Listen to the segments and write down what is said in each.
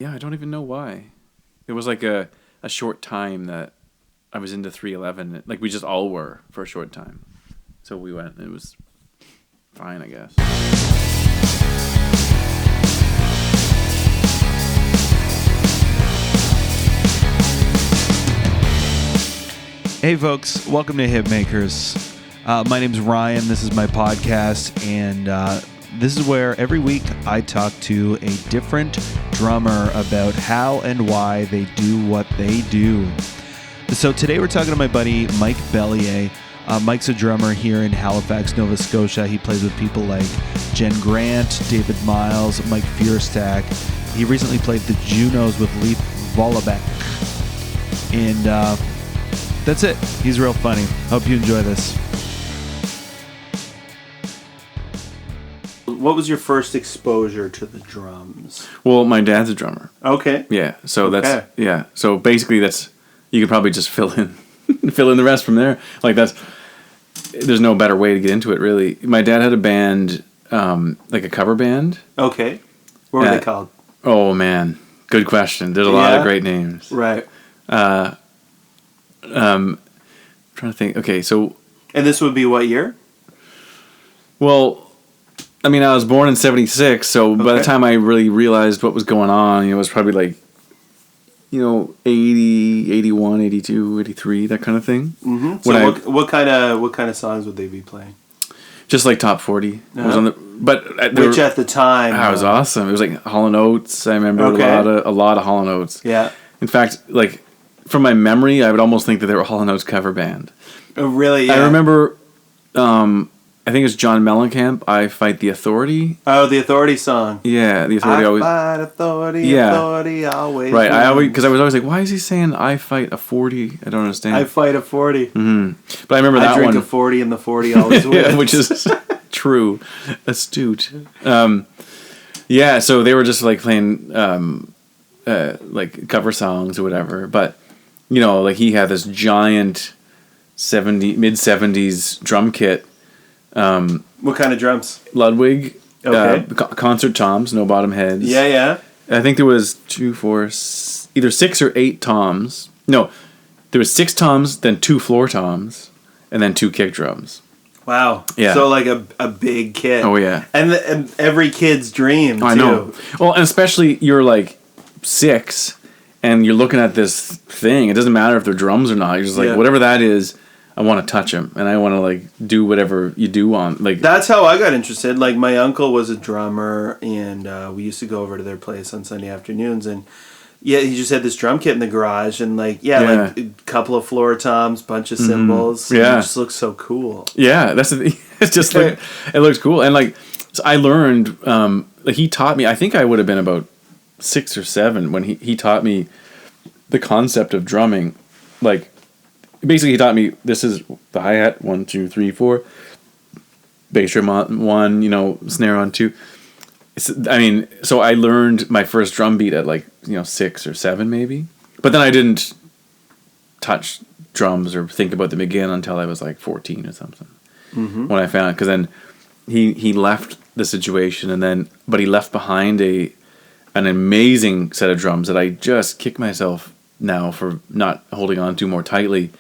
Yeah, I don't even know why. It was like a short time that I was into 311. Like, we just all were for a short time. So we went, and it was fine, I guess. Hey folks, welcome to Hitmakers. My name's Ryan, this is my podcast, and this is where every week I talk to a different drummer about how and why they do what they do. So today we're talking to my buddy Mike Belyea. Mike's a drummer here in Halifax, Nova Scotia. He plays with people like Jenn, David Myles, Mike Feuerstack. He recently played the Junos with Leif Vollebeck. And that's it. He's real funny. Hope you enjoy this. What was your first exposure to the drums? Well, my dad's a drummer. Okay. Yeah, so that's yeah. So basically, that's you could probably just fill in the rest from there. Like there's no better way to get into it, really. My dad had a band, like a cover band. Okay. What were they called? Oh man, good question. There's a lot of great names. Right. Trying to think. Okay, so. And this would be what year? Well, I mean, I was born in 76, so by the time I really realized what was going on, it was probably like, 80, 81, 82, 83, that kind of thing. Mm-hmm. So what kind of songs would they be playing? Just like top 40. Uh-huh. Was on the, which at the time it was awesome. It was like Hall & Oates. I remember a lot of Hall & Oates. Yeah. In fact, like from my memory, I would almost think that they were a Hall & Oates cover band. Oh, really? Yeah. I remember. I think it's John Mellencamp, I Fight the Authority. Oh, the Authority song. Yeah, the Authority always... I fight authority, authority always. Right, because I was always like, why is he saying I fight a 40? I don't understand. I fight a 40. Mm-hmm. But I remember that one. I drink a 40 and the 40 always wins. Yeah, which is true. Astute. Yeah, so they were just like playing like cover songs or whatever. But, like he had this giant mid-70s drum kit. What kind of drums? Ludwig. Okay. Concert toms, no bottom heads. Yeah. I think there was either 6 or 8 toms. No, there was 6 toms, then 2 floor toms, and then 2 kick drums. Wow. Yeah. So like a big kit. Oh yeah. And every kid's dream too. I know. Well, and especially you're like 6, and you're looking at this thing. It doesn't matter if they're drums or not. You're just like whatever that is. I want to touch them, and I want to like do whatever you do on like. That's how I got interested. Like my uncle was a drummer, and we used to go over to their place on Sunday afternoons, and he just had this drum kit in the garage, and like a couple of floor toms, bunch of cymbals. Yeah, it just looks so cool. Yeah, it's just like it looks cool, and like so I learned. Like he taught me. I think I would have been about 6 or 7 when he taught me the concept of drumming, like. Basically, he taught me this is the hi-hat, 1, 2, 3, 4. Bass drum on 1, snare on 2. So I learned my first drum beat at 6 or 7 maybe. But then I didn't touch drums or think about them again until I was like 14 or something. Mm-hmm. When I found it, because then he left the situation but he left behind an amazing set of drums that I just kick myself now for not holding on to more tightly.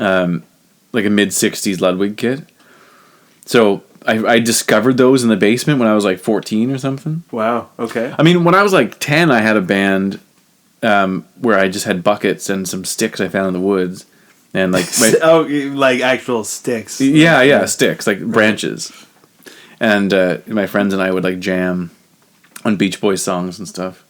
Like a mid-60s Ludwig kit. So I discovered those in the basement when I was like 14 or something. Wow, okay. I mean, when I was like 10, I had a band where I just had buckets and some sticks I found in the woods. And like... like actual sticks. Yeah, sticks, like branches. And my friends and I would like jam on Beach Boys songs and stuff.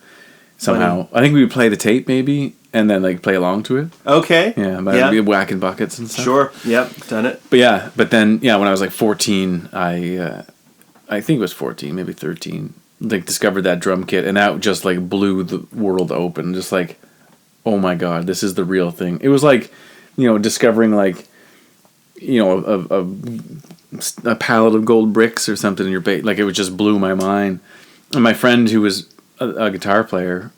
Somehow. Funny. I think we would play the tape maybe, and then like play along to it. Okay. Yeah, I'd be whacking buckets and stuff. Sure. Yep, done it. But then when I was like 14, I think it was 14, maybe 13, like discovered that drum kit, and that just like blew the world open. Just like, oh my god, this is the real thing. It was like, discovering like, a pallet of gold bricks or something in your bait. Like it just blew my mind. And my friend who was a guitar player,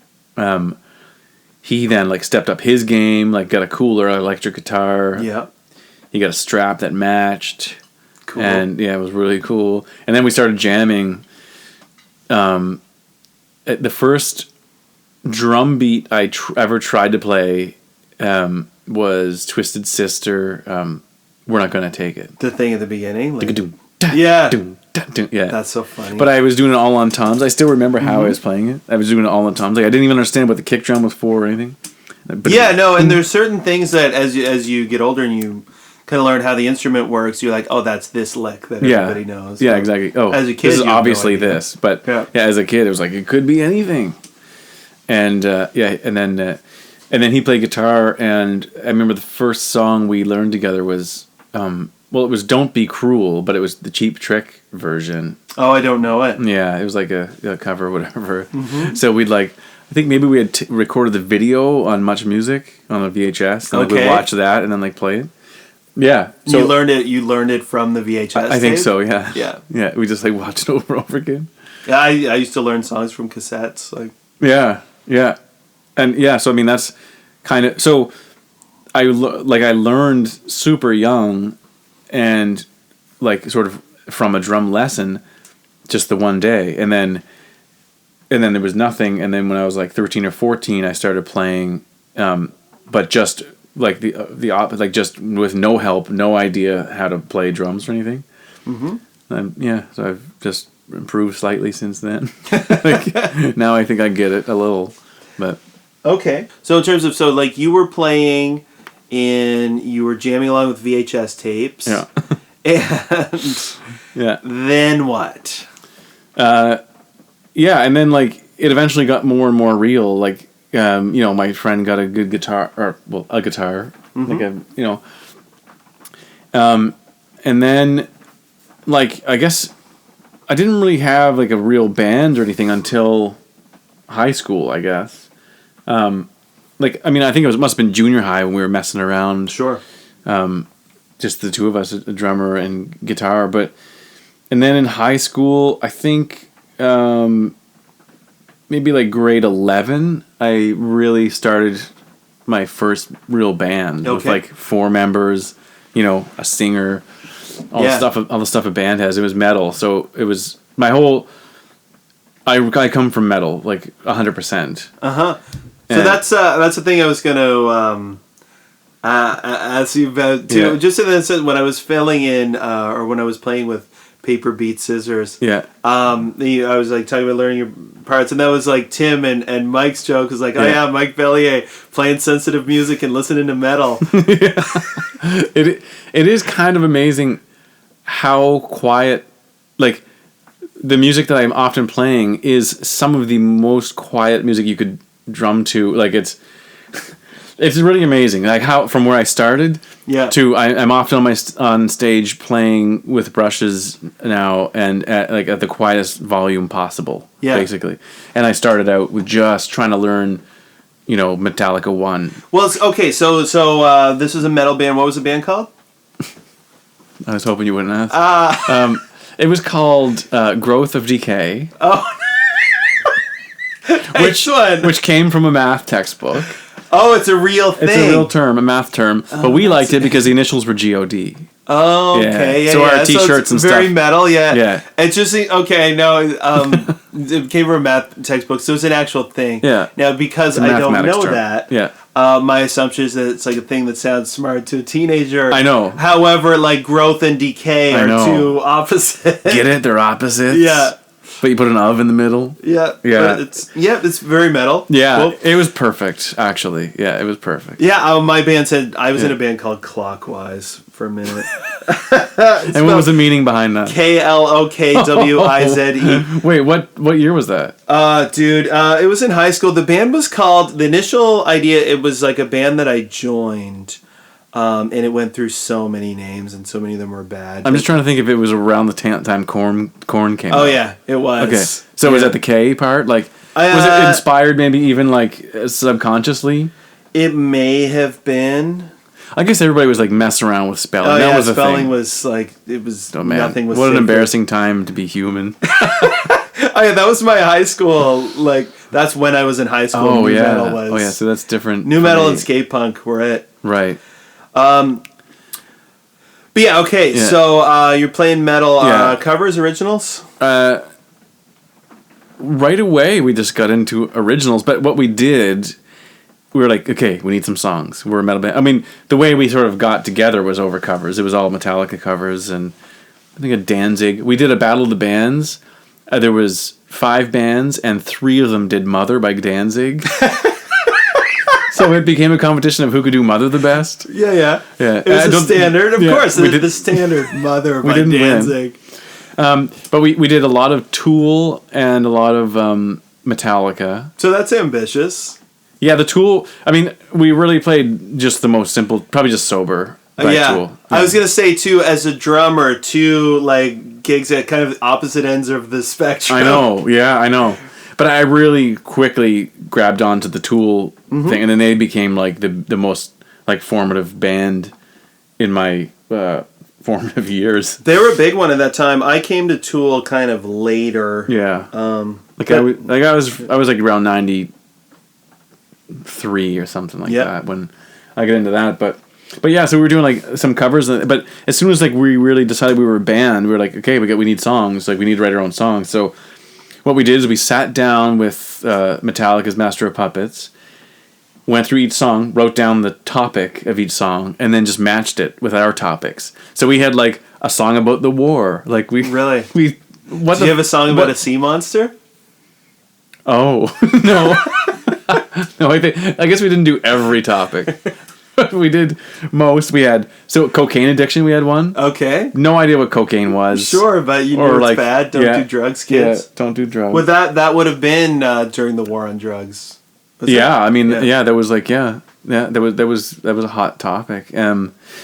he then like stepped up his game, like got a cooler electric guitar. Yeah. He got a strap that matched. Cool. And it was really cool. And then we started jamming. The first drum beat I ever tried to play was Twisted Sister. We're Not Gonna Take It. The thing at the beginning. Like, Yeah. That's so funny. But I was doing it all on toms. I still remember how I was playing it. I was doing it all on toms. Like I didn't even understand what the kick drum was for or anything. But and there's certain things that as you get older and you kind of learn how the instrument works, you're like, oh, that's this lick that everybody knows. Yeah, exactly. Oh, as a kid, this is you have obviously no idea. this. But as a kid, it was like it could be anything. And and then he played guitar, and I remember the first song we learned together was it was "Don't Be Cruel," but it was the Cheap Trick version. Oh, I don't know it. Yeah, it was like a cover or whatever. Mm-hmm. So we'd I think maybe we had recorded the video on Much Music on a VHS, and we'd watch that and then play it. Yeah. So you learned it from the VHS. I think so. Yeah. Yeah. Yeah. We just watched it over and over again. Yeah, I used to learn songs from cassettes. Yeah. Yeah. And yeah, so I mean that's kind of so. I learned super young, and sort of from a drum lesson, just the one day, and then there was nothing, and then when I was 13 or 14, I started playing, but just just with no help, no idea how to play drums or anything. Mm-hmm. So I've just improved slightly since then. Now I think I get it a little, but okay. So in terms of you were playing. And you were jamming along with VHS tapes. Yeah. And then what? And then it eventually got more and more real. My friend got a good guitar, a guitar. Mm-hmm. And then I guess I didn't really have a real band or anything until high school, I guess. I think it must have been junior high when we were messing around. Sure. Just the two of us, a drummer and guitar. And then in high school, I think maybe grade 11, I really started my first real band with 4 members, a singer, all the stuff a band has. It was metal, so it was my whole. I come from metal, 100%. So that's the thing I was going to ask you about too. Yeah. Just in the sense when I was filling in or when I was playing with paper, beat, scissors. Yeah. I was talking about learning your parts, and that was Tim and Mike's joke was oh yeah, Mike Belyea playing sensitive music and listening to metal. It is kind of amazing how quiet the music that I'm often playing is some of the most quiet music you could drum to. It's really amazing how from where I started to I'm often on stage playing with brushes now and at the quietest volume possible, basically. And I started out with just trying to learn Metallica 1. Well, okay, so this is a metal band. What was the band called? I was hoping you wouldn't ask. It was called Growth of Decay. Oh. Which came from a math textbook. Oh, it's a real thing. It's a real term, a math term. But we liked it because the initials were GOD. Oh, okay. Yeah, so our T-shirts and stuff. Very metal, yeah. Yeah. It's just, okay, no, it came from a math textbook, so it's an actual thing. Yeah. Now, because I don't know term. that, my assumption is that it's a thing that sounds smart to a teenager. I know. However, growth and decay are two opposites. Get it? They're opposites? Yeah. But you put an of in the middle. Yeah. Yeah. It's very metal. Yeah. Well, it was perfect, actually. Yeah, it was perfect. Yeah, my band said I was in a band called Clockwise for a minute. And what was the meaning behind that? KLOKWIZE. Wait, what year was that? Dude, it was in high school. The band was called, the initial idea, it was a band that I joined. And it went through so many names, and so many of them were bad. I'm just trying to think if it was around the time Korn came out. Oh, yeah, it was. Okay, so was that the K part? Was it inspired maybe even subconsciously? It may have been. I guess everybody was messing around with spelling. Oh, that yeah, was a spelling thing. Was it was oh, man. Nothing was. What an embarrassing time to be human. Oh yeah, that was my high school. That's when I was in high school. Oh New yeah. Metal was, oh yeah. So that's different. New metal and skate punk were it. Right. But yeah, okay. Yeah. So you're playing metal covers, originals. right away we just got into originals. But what we did, we were like, okay, we need some songs. We're a metal band. I mean, the way we sort of got together was over covers. It was all Metallica covers, and I think a Danzig. We did a Battle of the Bands. There was 5 bands, and 3 of them did Mother by Danzig. So it became a competition of who could do Mother the best. Yeah. It was a standard, of course. The standard Mother by Danzig. But we did a lot of Tool and a lot of Metallica. So that's ambitious. Yeah, the Tool. I mean, we really played just the most simple, probably just Sober by Tool. Yeah. I was gonna say too, as a drummer, 2 like gigs at kind of opposite ends of the spectrum. I know. But I really quickly grabbed onto the Tool thing, and then they became like the most like formative band in my formative years. They were a big one at that time. I came to Tool kind of later. Yeah. I was like around 93 or something like that when I got into that. But yeah, so we were doing like some covers. But as soon as like we really decided we were a band, we were like, okay, we need songs. Like we need to write our own songs. So what we did is we sat down with Metallica's Master of Puppets, went through each song, wrote down the topic of each song, and then just matched it with our topics. So we had like a song about the war. Like we really. Do you have a song about a sea monster? Oh no, no. I guess we didn't do every topic. We did most. We had cocaine addiction. We had one. Okay. No idea what cocaine was. Sure, but you know it's bad. Don't do drugs, kids. Yeah, don't do drugs. Well, that would have been during the war on drugs. There was a hot topic.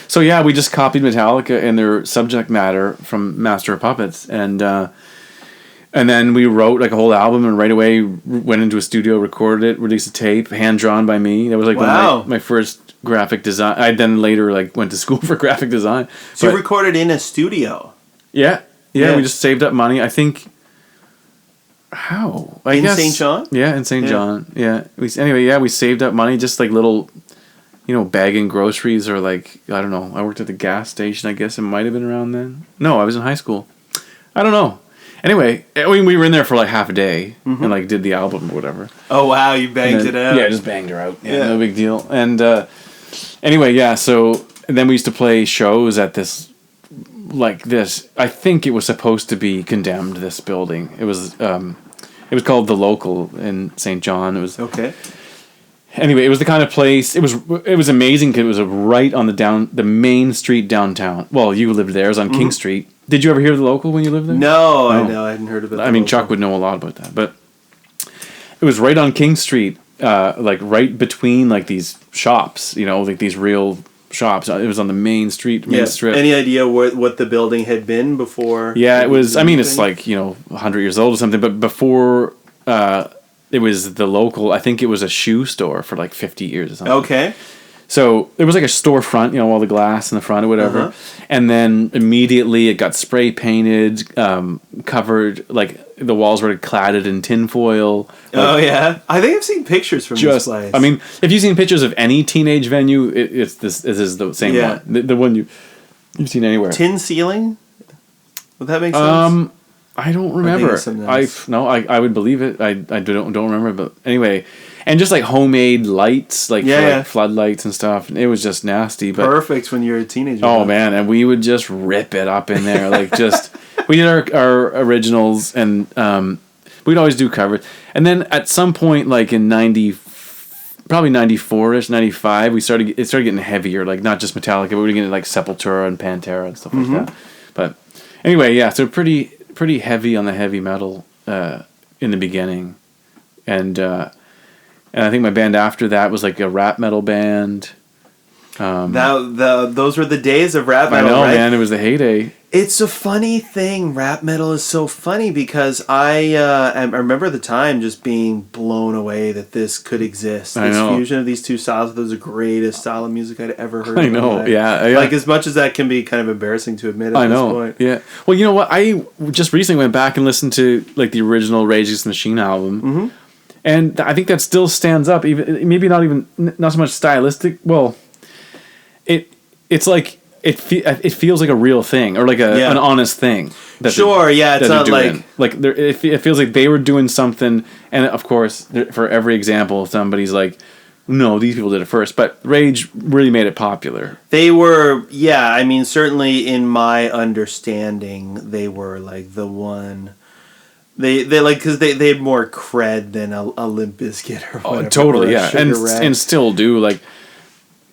So yeah, we just copied Metallica and their subject matter from Master of Puppets, and then we wrote like a whole album, and right away went into a studio, recorded it, released a tape, hand drawn by me. That was like my first graphic design. I then later like went to school for graphic design. So you recorded in a studio? Yeah. We just saved up money. I think. How? I guess St. John? Yeah, in St. John. Yeah. We saved up money, just like little, bagging groceries, or like, I don't know. I worked at the gas station. I guess it might have been around then. No, I was in high school. I don't know. Anyway, we were in there for like half a day and like did the album or whatever. Oh wow, you banged it out. Yeah, just banged her out. Yeah, no big deal. And anyway, yeah. So then we used to play shows at this. Like this, I think it was supposed to be Condemned. This building, it was called The Local in St. John. It was okay. Anyway, it was the kind of place. It was amazing because it was right on the main street downtown. Well, you lived there. It was on King Street. Did you ever hear of The Local when you lived there? No, I hadn't heard about it. I mean, Chuck would know a lot about that, but it was right on King Street, like right between like these shops. Like these real shops. It was on the main strip. Any idea what the building had been before? Yeah, it was. I mean, it's like 100 years old or something. But before it was The Local, I think it was a shoe store for like 50 years or something. Okay. So it was like a storefront, all the glass in the front or whatever. And then immediately it got spray painted, covered, like the walls were cladded in tinfoil. Oh, yeah. I think I've seen pictures from this place. I mean, if you've seen pictures of any teenage venue, this is the same one. The one you've seen anywhere. Tin ceiling? Would that make sense? I don't remember. I would believe it. I don't remember, but anyway. And just like homemade lights, like floodlights and stuff. It was just nasty. But perfect when you're a teenager. Oh man, and we would just rip it up in there, like just. We did our originals, and we'd always do covers. And then at some point, like in probably 94-ish, 95, it started getting heavier. Like not just Metallica, but we were getting like Sepultura and Pantera and stuff like that. But anyway, yeah, so pretty heavy on the heavy metal in the beginning, and I think my band after that was like a rap metal band. Those were the days of rap metal. I know, right? Man. It was the heyday. It's a funny thing. Rap metal is so funny because I remember the time just being blown away that this could exist. This fusion of these two styles was the greatest style of music I'd ever heard. I know, yeah. Like as much as that can be kind of embarrassing to admit at this point. Yeah. Well, you know what? I just recently went back and listened to like the original Rage Against the Machine album, and I think that still stands up. Even maybe not so much stylistic. Well, it's like it feels like a real thing or like an honest thing. It's not like it feels like they were doing something, and of course, for every example, somebody's like, no, these people did it first. But Rage really made it popular. They were, I mean, certainly in my understanding, they were like the one. They like because they had more cred than a Limp Bizkit or whatever. Oh, totally, yeah, and still do like.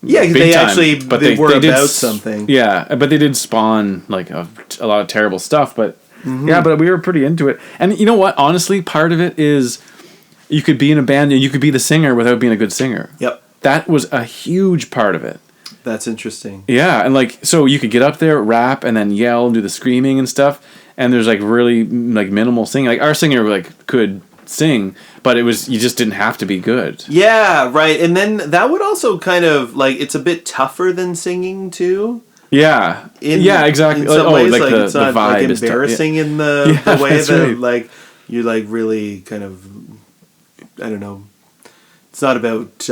Yeah, because they actually they were about something. Yeah, but they did spawn like a lot of terrible stuff. But but we were pretty into it. And you know what? Honestly, part of it is you could be in a band and you could be the singer without being a good singer. Yep, that was a huge part of it. That's interesting. Yeah, and like so you could get up there, rap, and then yell and do the screaming and stuff. And there's like really like minimal singing. Like our singer like could sing, but you just didn't have to be good. Yeah, right. And then that would also kind of like it's a bit tougher than singing too. Yeah. Exactly. In some ways, like the it's not vibe like embarrassing in the way that like you like really kind of I don't know. It's not about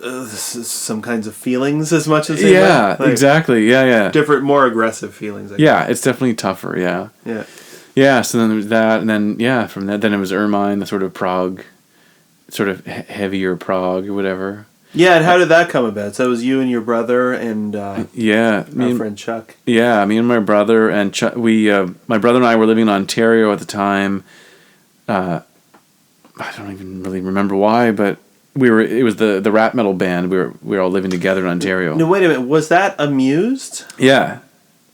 some kinds of feelings as much as exactly. Yeah. Different, more aggressive feelings. I guess. It's definitely tougher. Yeah. Yeah. Yeah, so then there was that, and then, from that, then it was Ermine, the sort of prog, sort of heavier prog or whatever. Yeah, and how did that come about? So it was you and your brother and our friend Chuck. Yeah, me and my brother and Chuck, my brother and I were living in Ontario at the time. I don't even really remember why, but it was the rap metal band. We were all living together in Ontario. No, wait a minute, was that Amused? Yeah.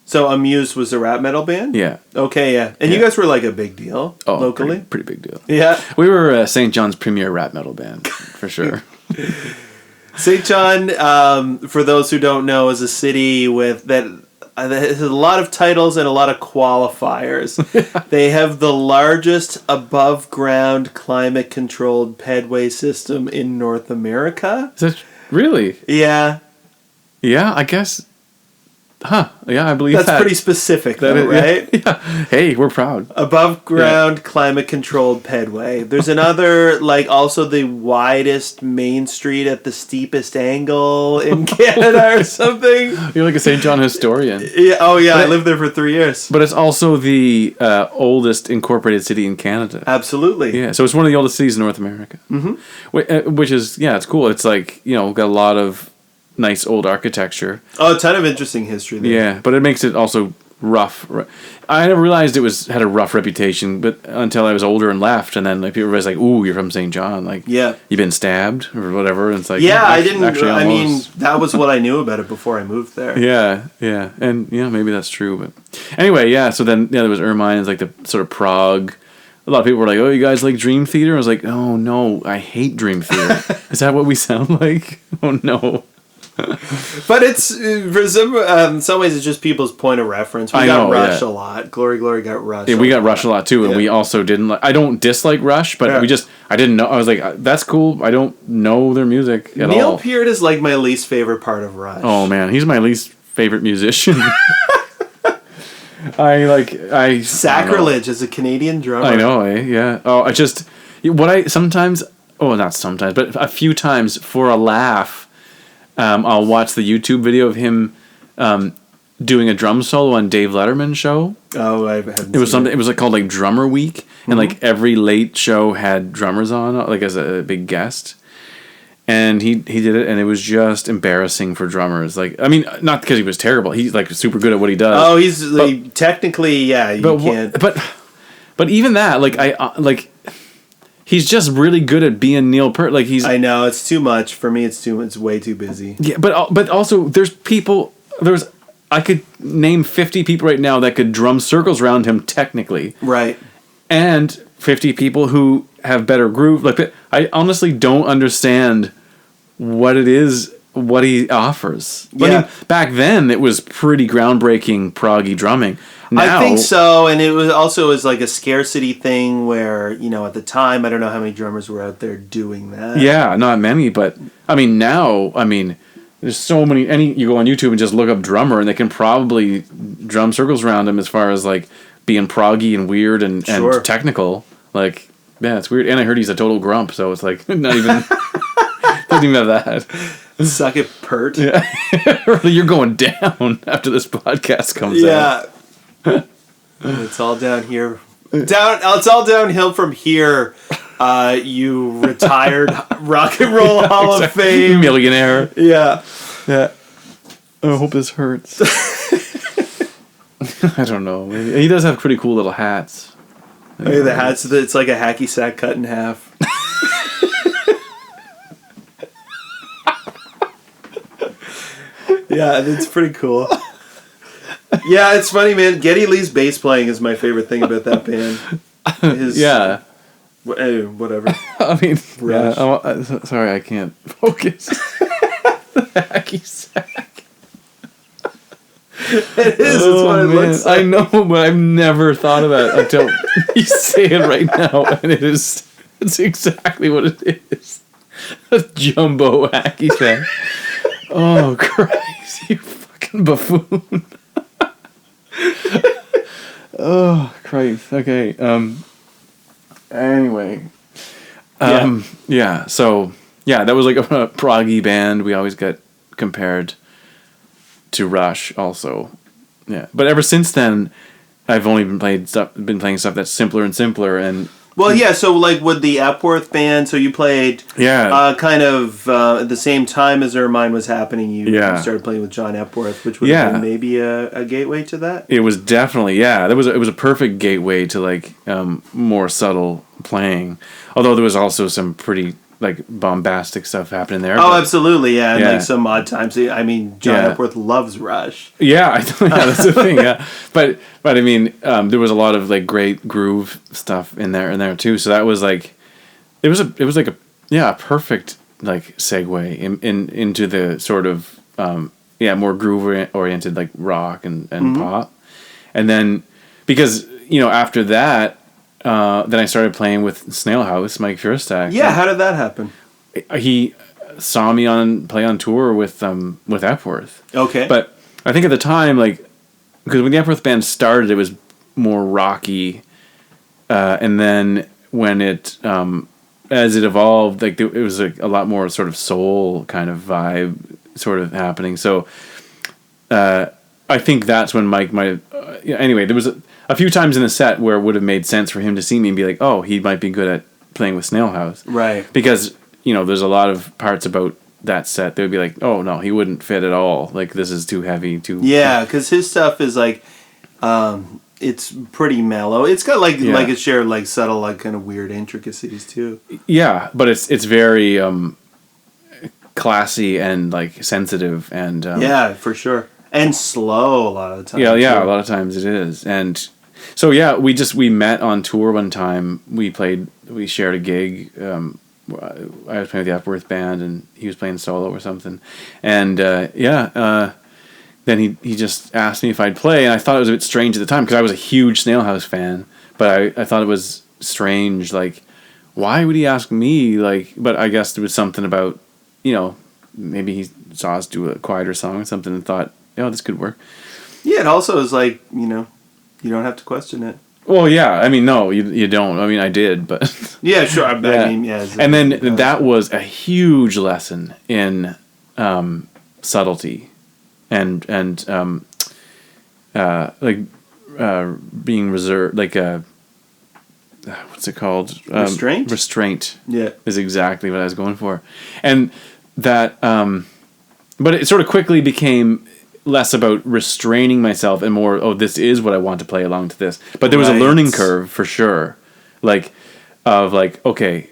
So Amused was a rap metal band? Yeah. Okay, yeah. And you guys were like a big deal locally? Pretty big deal. Yeah. We were St. John's premier rap metal band, for sure. St. John, for those who don't know, is a city that has a lot of titles and a lot of qualifiers. They have the largest above-ground climate-controlled pedway system in North America. Is that really? Yeah. Yeah, I guess... Huh. Yeah, I believe that's pretty specific, though, right? Yeah. Hey, we're proud. Above ground, climate controlled pedway. There's another, like, also the widest main street at the steepest angle in Canada or something. You're like a St. John historian. Yeah. Oh, yeah. I lived there for 3 years. But it's also the oldest incorporated city in Canada. Absolutely. Yeah. So it's one of the oldest cities in North America. Mm-hmm. Which is, it's cool. It's like, got a lot of nice old architecture. Oh, a ton of interesting history there. Yeah, but it makes it also rough. I never realized it had a rough reputation, but until I was older and left, and then like people were like, "Ooh, you're from St. John, like, you've been stabbed or whatever." And it's like, I didn't. I mean, that was what I knew about it before I moved there. Yeah, and maybe that's true. But anyway, so then there was Ermine, it's like the sort of prog. A lot of people were like, "Oh, you guys like Dream Theater?" I was like, "Oh no, I hate Dream Theater." Is that what we sound like? Oh no. But it's for some ways it's just people's point of reference. We got Rush a lot. Glory got Rush. Yeah, we got Rush a lot too, and we also didn't like. I don't dislike Rush, but I didn't know. I was like, that's cool. I don't know their music at all. Neil Peart is like my least favorite part of Rush. Oh man, he's my least favorite musician. I sacrilege as a Canadian drummer. I know, yeah. Oh, not sometimes, but a few times for a laugh. I'll watch the YouTube video of him doing a drum solo on Dave Letterman's show. Oh, I haven't. It was something. It was like called like Drummer Week, and like every late show had drummers on, like as a big guest. And he did it, and it was just embarrassing for drummers. Like, I mean, not because he was terrible. He's like super good at what he does. Oh, he's technically, you can't. But even that, like he's just really good at being Neil Peart. Like I know it's too much for me. It's way too busy. Yeah, but also I could name 50 people right now that could drum circles around him technically. Right. And 50 people who have better groove. Like I honestly don't understand what it is, what he offers. Yeah. I mean, back then it was pretty groundbreaking proggy drumming. Now, I think so, and it was like a scarcity thing where, at the time, I don't know how many drummers were out there doing that. Yeah, not many, but I mean, now, there's so many. You go on YouTube and just look up drummer, and they can probably drum circles around him as far as like being proggy and weird and technical. Like, yeah, it's weird. And I heard he's a total grump, so it's like not even doesn't even have that. Suck it, Peart. Yeah. You're going down after this podcast comes out. Yeah. It's all down here. It's all downhill from here. You retired Rock and Roll Hall of Fame millionaire. Yeah. Yeah. I hope this hurts. I don't know. Maybe. He does have pretty cool little hats. Hey, the hats. It's like a hacky sack cut in half. Yeah, it's pretty cool. Yeah, it's funny, man. Geddy Lee's bass playing is my favorite thing about that band. Yeah. Whatever. I mean, yeah, sorry, I can't focus. The hacky sack. It is. It's what it looks like. I know, but I've never thought of it until you say it right now, and it's exactly what it is. A jumbo hacky sack. Oh, Christ, you fucking buffoon. Oh, Christ. Okay. Anyway. Yeah. So, yeah, that was like a proggy band. We always get compared to Rush also. Yeah. But ever since then, I've only been playing stuff that's simpler and simpler. And well, yeah, so like with the Epworth band, so you played kind of at the same time as Ermine was happening, you started playing with John Epworth, which would have been maybe a gateway to that? It was definitely, it was a perfect gateway to like more subtle playing. Although there was also some pretty like bombastic stuff happening there. Oh, absolutely, yeah. And like some odd times. I mean, John Epworth loves Rush. Yeah, that's the thing. Yeah, but I mean, there was a lot of like great groove stuff in there too. So that was like, it was like a perfect like segue into the sort of more groove oriented like rock and pop, and then because after that. Then I started playing with Snail House, Mike Feuerstack. Yeah, how did that happen? He saw me play on tour with Epworth. Okay. But I think at the time, like, because when the Epworth band started, it was more rocky, and then when it as it evolved, like it was like a lot more sort of soul kind of vibe sort of happening. So I think that's when Mike might. Anyway, there was a few times in the set where it would have made sense for him to see me and be like, oh, he might be good at playing with Snail House. Right. Because, there's a lot of parts about that set that would be like, oh, no, he wouldn't fit at all. Like, this is too heavy, Yeah, because his stuff is like, it's pretty mellow. It's got like a share of like subtle, like kind of weird intricacies too. Yeah, but it's very classy and like sensitive and... yeah, for sure. And slow a lot of the time. Yeah, a lot of times it is. And so, we met on tour one time. We shared a gig. I was playing with the Epworth band, and he was playing solo or something. And, then he just asked me if I'd play, and I thought it was a bit strange at the time, because I was a huge Snail House fan. But I thought it was strange, like, why would he ask me? Like, but I guess there was something about, maybe he saw us do a quieter song or something and thought, this could work. Yeah, it also is like, you don't have to question it. Well, yeah, I mean, no, you don't. I mean, I did, but... Yeah, sure. I mean, yeah. And then that was a huge lesson in subtlety and being reserved, like what's it called? Restraint? Restraint. Yeah. Is exactly what I was going for. And that... but it sort of quickly became... less about restraining myself and more, this is what I want to play along to this. But there was a learning curve for sure. Okay,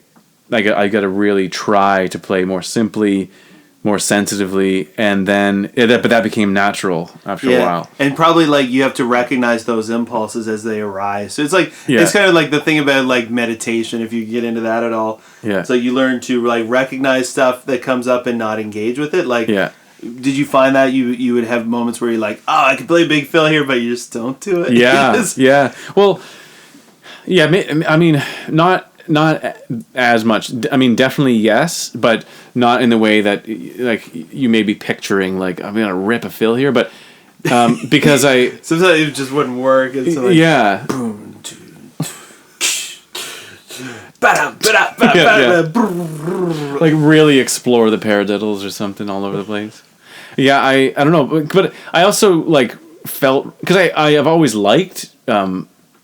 I got to really try to play more simply, more sensitively, and then but that became natural after a while. And probably like you have to recognize those impulses as they arise. So it's like it's kind of like the thing about like meditation, if you get into that at all. Yeah. So you learn to like recognize stuff that comes up and not engage with it. Like did you find that you would have moments where you're like, oh, I could play Big Phil here, but you just don't do it? Yeah, yeah. Well, yeah. I mean, not as much. I mean, definitely yes, but not in the way that like you may be picturing. Like I'm gonna rip a Phil here, but because sometimes it just wouldn't work. It's like, yeah. like really explore the paradiddles or something all over the place. Yeah, I don't know, but I also like felt, because I have always liked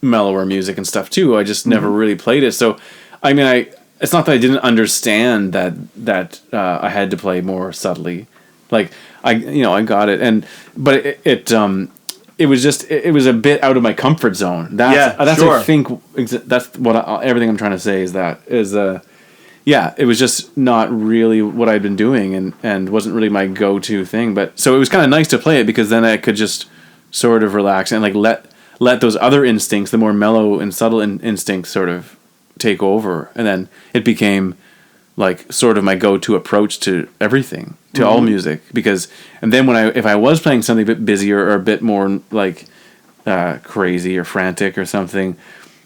mellower music and stuff too. I just never really played it. So I mean, it's not that I didn't understand that I had to play more subtly. Like I got it, but it was just, it was a bit out of my comfort zone. That's sure. I think that's what everything I'm trying to say is it was just not really what I'd been doing and wasn't really my go-to thing. But so it was kind of nice to play it, because then I could just sort of relax and like let those other instincts, the more mellow and subtle instincts, sort of take over. And then it became like sort of my go-to approach to everything, to all music, and then if I was playing something a bit busier or a bit more like crazy or frantic or something,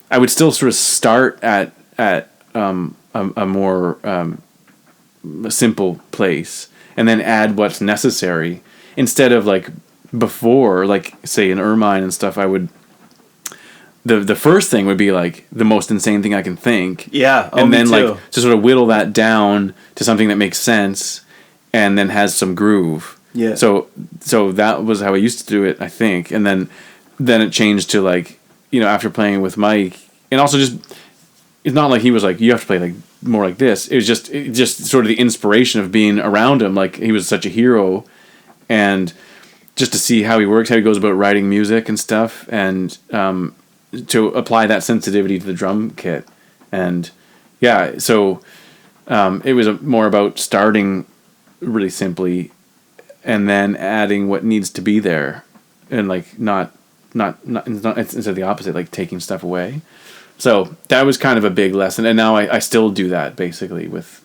I would still sort of start at a more simple place and then add what's necessary, instead of like before, like say in Ermine and stuff, I would the first thing would be like the most insane thing I can think. Yeah. And then like to sort of whittle that down to something that makes sense and then has some groove. Yeah. So that was how I used to do it, I think. And then it changed to like, after playing with Mike, and also just, it's not like he was like, you have to play like more like this. It was just sort of the inspiration of being around him. Like he was such a hero, and just to see how he works, how he goes about writing music and stuff, and to apply that sensitivity to the drum kit. And yeah, so it was more about starting really simply and then adding what needs to be there, and like not instead of the opposite, like taking stuff away. So that was kind of a big lesson, and now I still do that basically with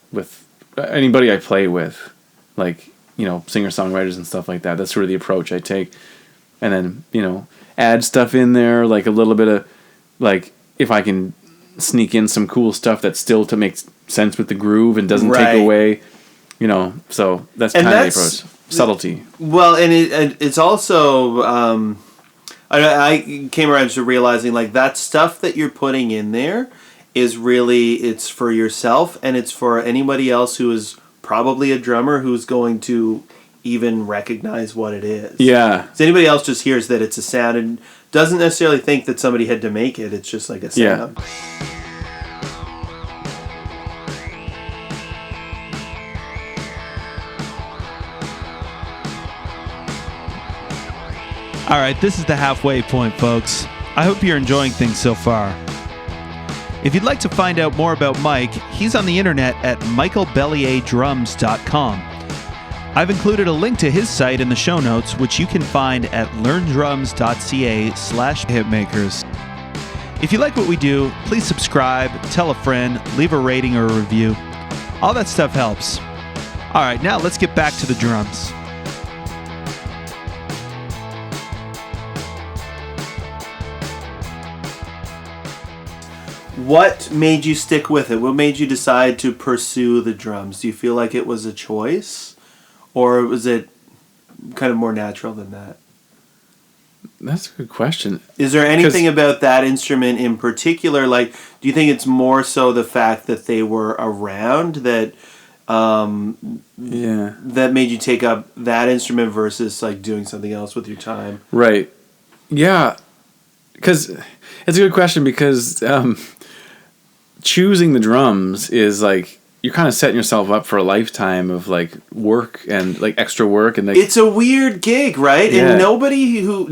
anybody I play with, like singer-songwriters and stuff like that. That's sort of the approach I take. And then add stuff in there, like a little bit of, like, if I can sneak in some cool stuff that still to make sense with the groove and doesn't take away, so that's kind of the approach. Subtlety. Well, and it's also, I came around to realizing, like, that stuff that you're putting in there is really, it's for yourself, and it's for anybody else who is probably a drummer who's going to even recognize what it is. Yeah. So anybody else just hears that it's a sound and doesn't necessarily think that somebody had to make it. It's just like a sound. Yeah. All right, this is the halfway point, folks. I hope you're enjoying things so far. If you'd like to find out more about Mike, he's on the internet at michaelbelieadrums.com. I've included a link to his site in the show notes, which you can find at learndrums.ca/hitmakers. If you like what we do, please subscribe, tell a friend, leave a rating or a review. All that stuff helps. All right, now let's get back to the drums. What made you stick with it? What made you decide to pursue the drums? Do you feel like it was a choice? Or was it kind of more natural than that? That's a good question. Is there anything about that instrument in particular? Like, do you think it's more so the fact that they were around that that made you take up that instrument versus like doing something else with your time? Right. Yeah. Because it's a good question, because choosing the drums is like, you're kind of setting yourself up for a lifetime of like work and like extra work, and like, it's a weird gig, right? Yeah. And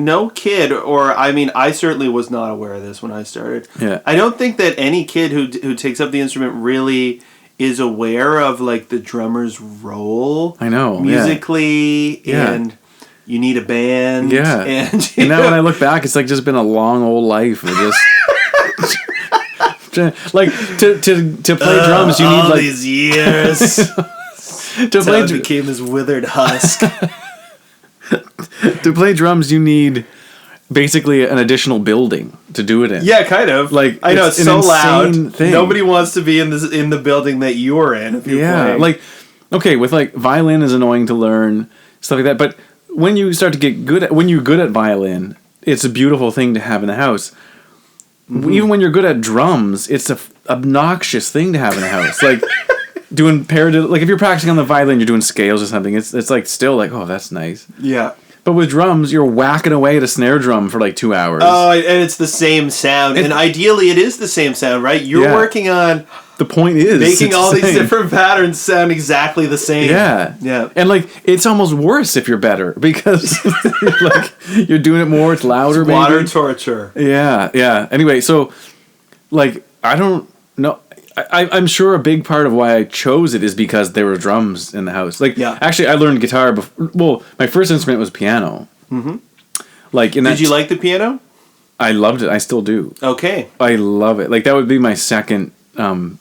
no kid, or I mean, I certainly was not aware of this when I started. Yeah. I don't think that any kid who takes up the instrument really is aware of like the drummer's role. I know, musically, and you need a band. Yeah, and now when I look back, it's like just been a long old life of just. Like to play drums, you need all like these years. To play became his withered husk. To play drums, you need basically an additional building to do it in. Yeah, kind of. Like, I know it's so loud. Thing. Nobody wants to be in the building that you're in. If you're playing. Like, okay, with like violin is annoying to learn, stuff like that. But when you start to get good at violin, it's a beautiful thing to have in the house. even when you're good at drums, it's a obnoxious thing to have in a house. Like doing like if you're practicing on the violin, you're doing scales or something. It's like still like, oh, that's nice. Yeah. But with drums, you're whacking away at a snare drum for like 2 hours. Oh, and it's the same sound. And ideally, it is the same sound, right? You're working on... The point is... Making all these different patterns sound exactly the same. Yeah. Yeah. And like, it's almost worse if you're better because you're doing it more, it's louder. It's water torture. Yeah, yeah. Anyway, so like, I don't know... I'm sure a big part of why I chose it is because there were drums in the house. Like, actually, I learned guitar before. Well, my first instrument was piano. Mm-hmm. Like, did you like the piano? I loved it. I still do. Okay. I love it. Like, that would be my second. That's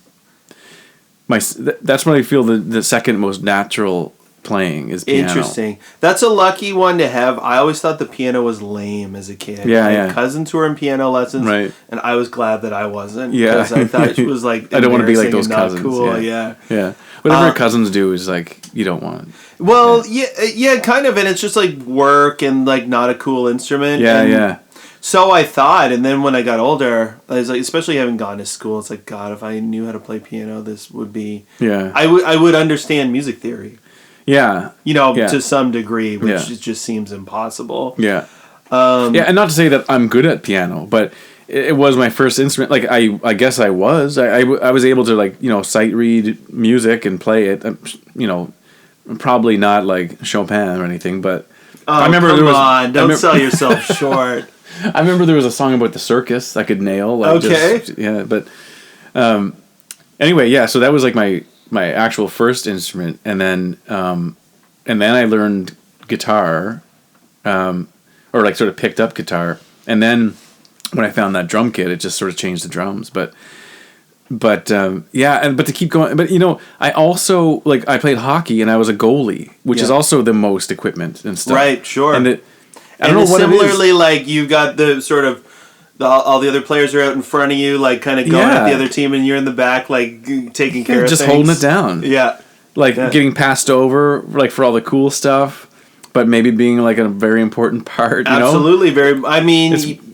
what I feel the second most natural playing is piano. Interesting. That's a lucky one to have. I always thought the piano was lame as a kid. Yeah, I had cousins who were in piano lessons, right? And I was glad that I wasn't. Yeah, because I thought it was like I don't want to be like those cousins. Cool. Yeah. Whatever cousins do is like you don't want. Well, yeah, kind of, and it's just like work and like not a cool instrument. Yeah. So I thought, and then when I got older, I was like, especially having gone to school, it's like, God, if I knew how to play piano, this would be. Yeah. I would understand music theory. Yeah. To some degree, which just seems impossible. Yeah. And not to say that I'm good at piano, but it was my first instrument. Like, I guess I was. I was able to, like, sight read music and play it. Probably not like Chopin or anything, but I remember don't sell yourself short. I remember there was a song about the circus I could nail. Like, but anyway, yeah. So that was like my actual first instrument, and then I learned guitar, or like sort of picked up guitar, and then when I found that drum kit, it just sort of changed the drums. But to keep going, but I also I played hockey and I was a goalie, which is also the most equipment and stuff. Right, sure. And I don't know what similarly, it is. like you've got the sort of all the other players are out in front of you, like kind of going at the other team, and you're in the back, like taking care of just things. holding it down. Yeah, getting passed over, like for all the cool stuff, but maybe being like a very important part. Absolutely, very. I mean,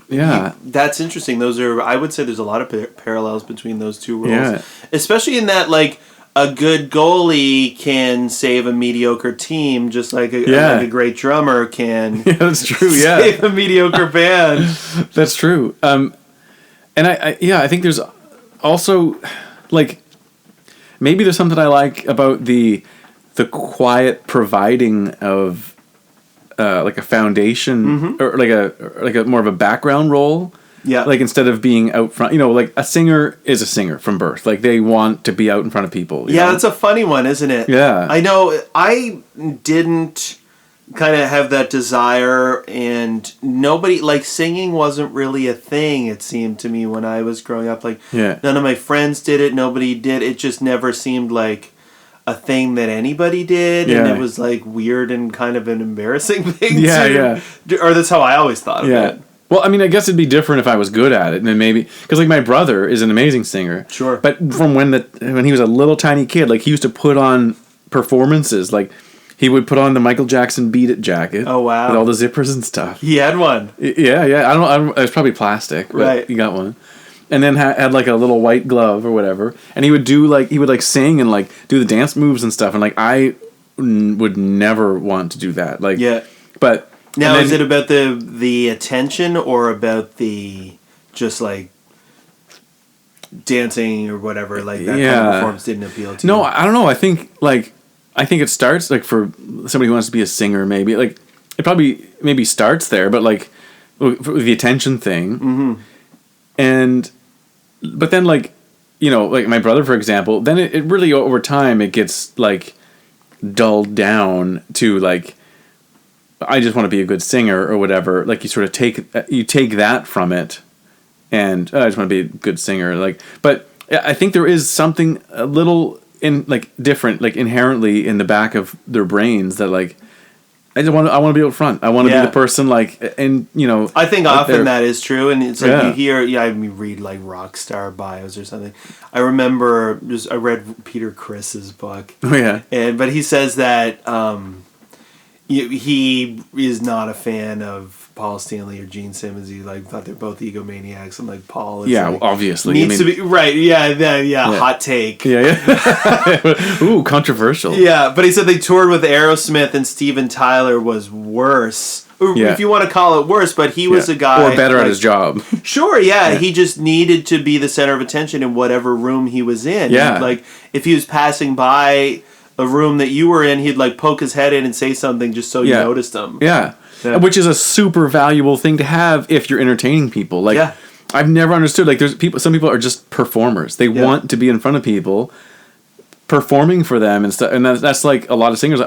that's interesting. Those are, I would say, there's a lot of parallels between those two roles, especially in that like. A good goalie can save a mediocre team, just like a great drummer can. Yeah, that's true. Save a mediocre band. That's true. And I think there's also like maybe there's something I like about the quiet providing of like a foundation or like a more of a background role. Yeah. Like instead of being out front, like a singer is a singer from birth. Like they want to be out in front of people. Yeah, that's a funny one, isn't it? Yeah. I know I didn't kind of have that desire, and nobody, like singing wasn't really a thing, it seemed to me when I was growing up. Like none of my friends did it, nobody did. It just never seemed like a thing that anybody did, and it was like weird and kind of an embarrassing thing. Or that's how I always thought of it. Well, I mean, I guess it'd be different if I was good at it, and then maybe because like my brother is an amazing singer. Sure. But from when he was a little tiny kid, like he used to put on performances, like he would put on the Michael Jackson "Beat It" jacket. Oh wow! With all the zippers and stuff. He had one. Yeah. I don't. It was probably plastic, but right. He got one. And then had like a little white glove or whatever, and he would sing and like do the dance moves and stuff, and like I would never want to do that. Like but. Now, is it about the attention or about the just like dancing or whatever? Like that kind of performance didn't appeal to you? No, I don't know. I think it starts like for somebody who wants to be a singer, maybe like it probably maybe starts there, but like with the attention thing, but then like like my brother, for example, then it really over time it gets like dulled down to like. I just want to be a good singer or whatever. Like you sort of take that from it, and I just want to be a good singer. Like, but I think there is something a little different, like inherently in the back of their brains that like I want to be out front. I want to be the person like, and I think often that is true, and it's like you hear I read like rock star bios or something. I remember I read Peter Criss's book. Oh yeah, but he says that. He is not a fan of Paul Stanley or Gene Simmons. He like thought they're both egomaniacs, and like Paul is yeah, like, obviously needs to be right. Yeah, hot take. Yeah. Ooh, controversial. Yeah, but he said they toured with Aerosmith, and Steven Tyler was worse. If you want to call it worse, but he was a guy... Or better at his job. Sure, yeah. He just needed to be the center of attention in whatever room he was in. Yeah. Like, if he was passing by a room that you were in, he'd, like, poke his head in and say something just so you noticed him. Yeah. Which is a super valuable thing to have if you're entertaining people. Like, I've never understood. Like, some people are just performers. They want to be in front of people, performing for them and stuff, and that's like a lot of singers.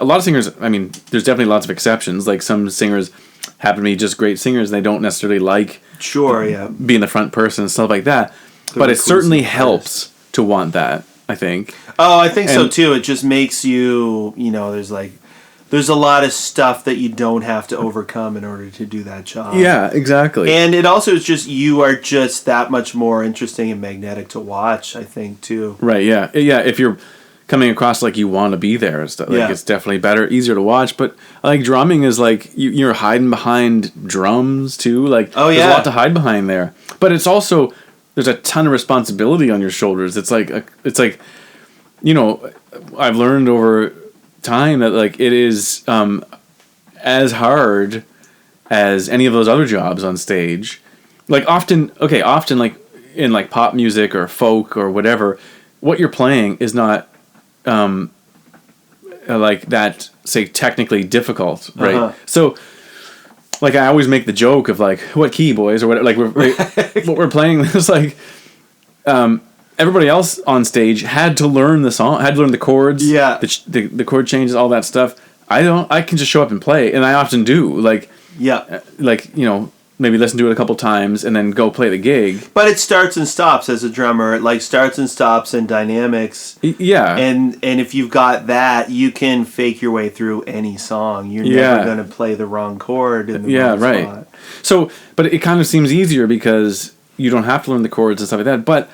I mean, there's definitely lots of exceptions. Like some singers happen to be just great singers, and they don't necessarily like being the front person and stuff like that. But it certainly helps to want that, I think. Oh, I think so too. It just makes you, there's a lot of stuff that you don't have to overcome in order to do that job. Yeah, exactly. And it also is just, you are just that much more interesting and magnetic to watch, I think, too. Right, yeah. Yeah, if you're coming across like you want to be there and stuff. Like it's definitely better, easier to watch. But like drumming is like you're hiding behind drums too. Like there's a lot to hide behind there. But it's also there's a ton of responsibility on your shoulders. It's like I've learned over time that like it is as hard as any of those other jobs on stage. Like often like in like pop music or folk or whatever, what you're playing is not like that, say, technically difficult, right? So, like, I always make the joke of like, "What key, boys?" or whatever. Like, what we're playing is like, everybody else on stage had to learn the song, had to learn the chords, the chord changes, all that stuff. I can just show up and play, and I often do. Like, maybe listen to it a couple times and then go play the gig. But it starts and stops as a drummer. It like starts and stops in dynamics. Yeah. And if you've got that, you can fake your way through any song. You're never going to play the wrong chord in the wrong spot. So, but it kind of seems easier because you don't have to learn the chords and stuff like that. But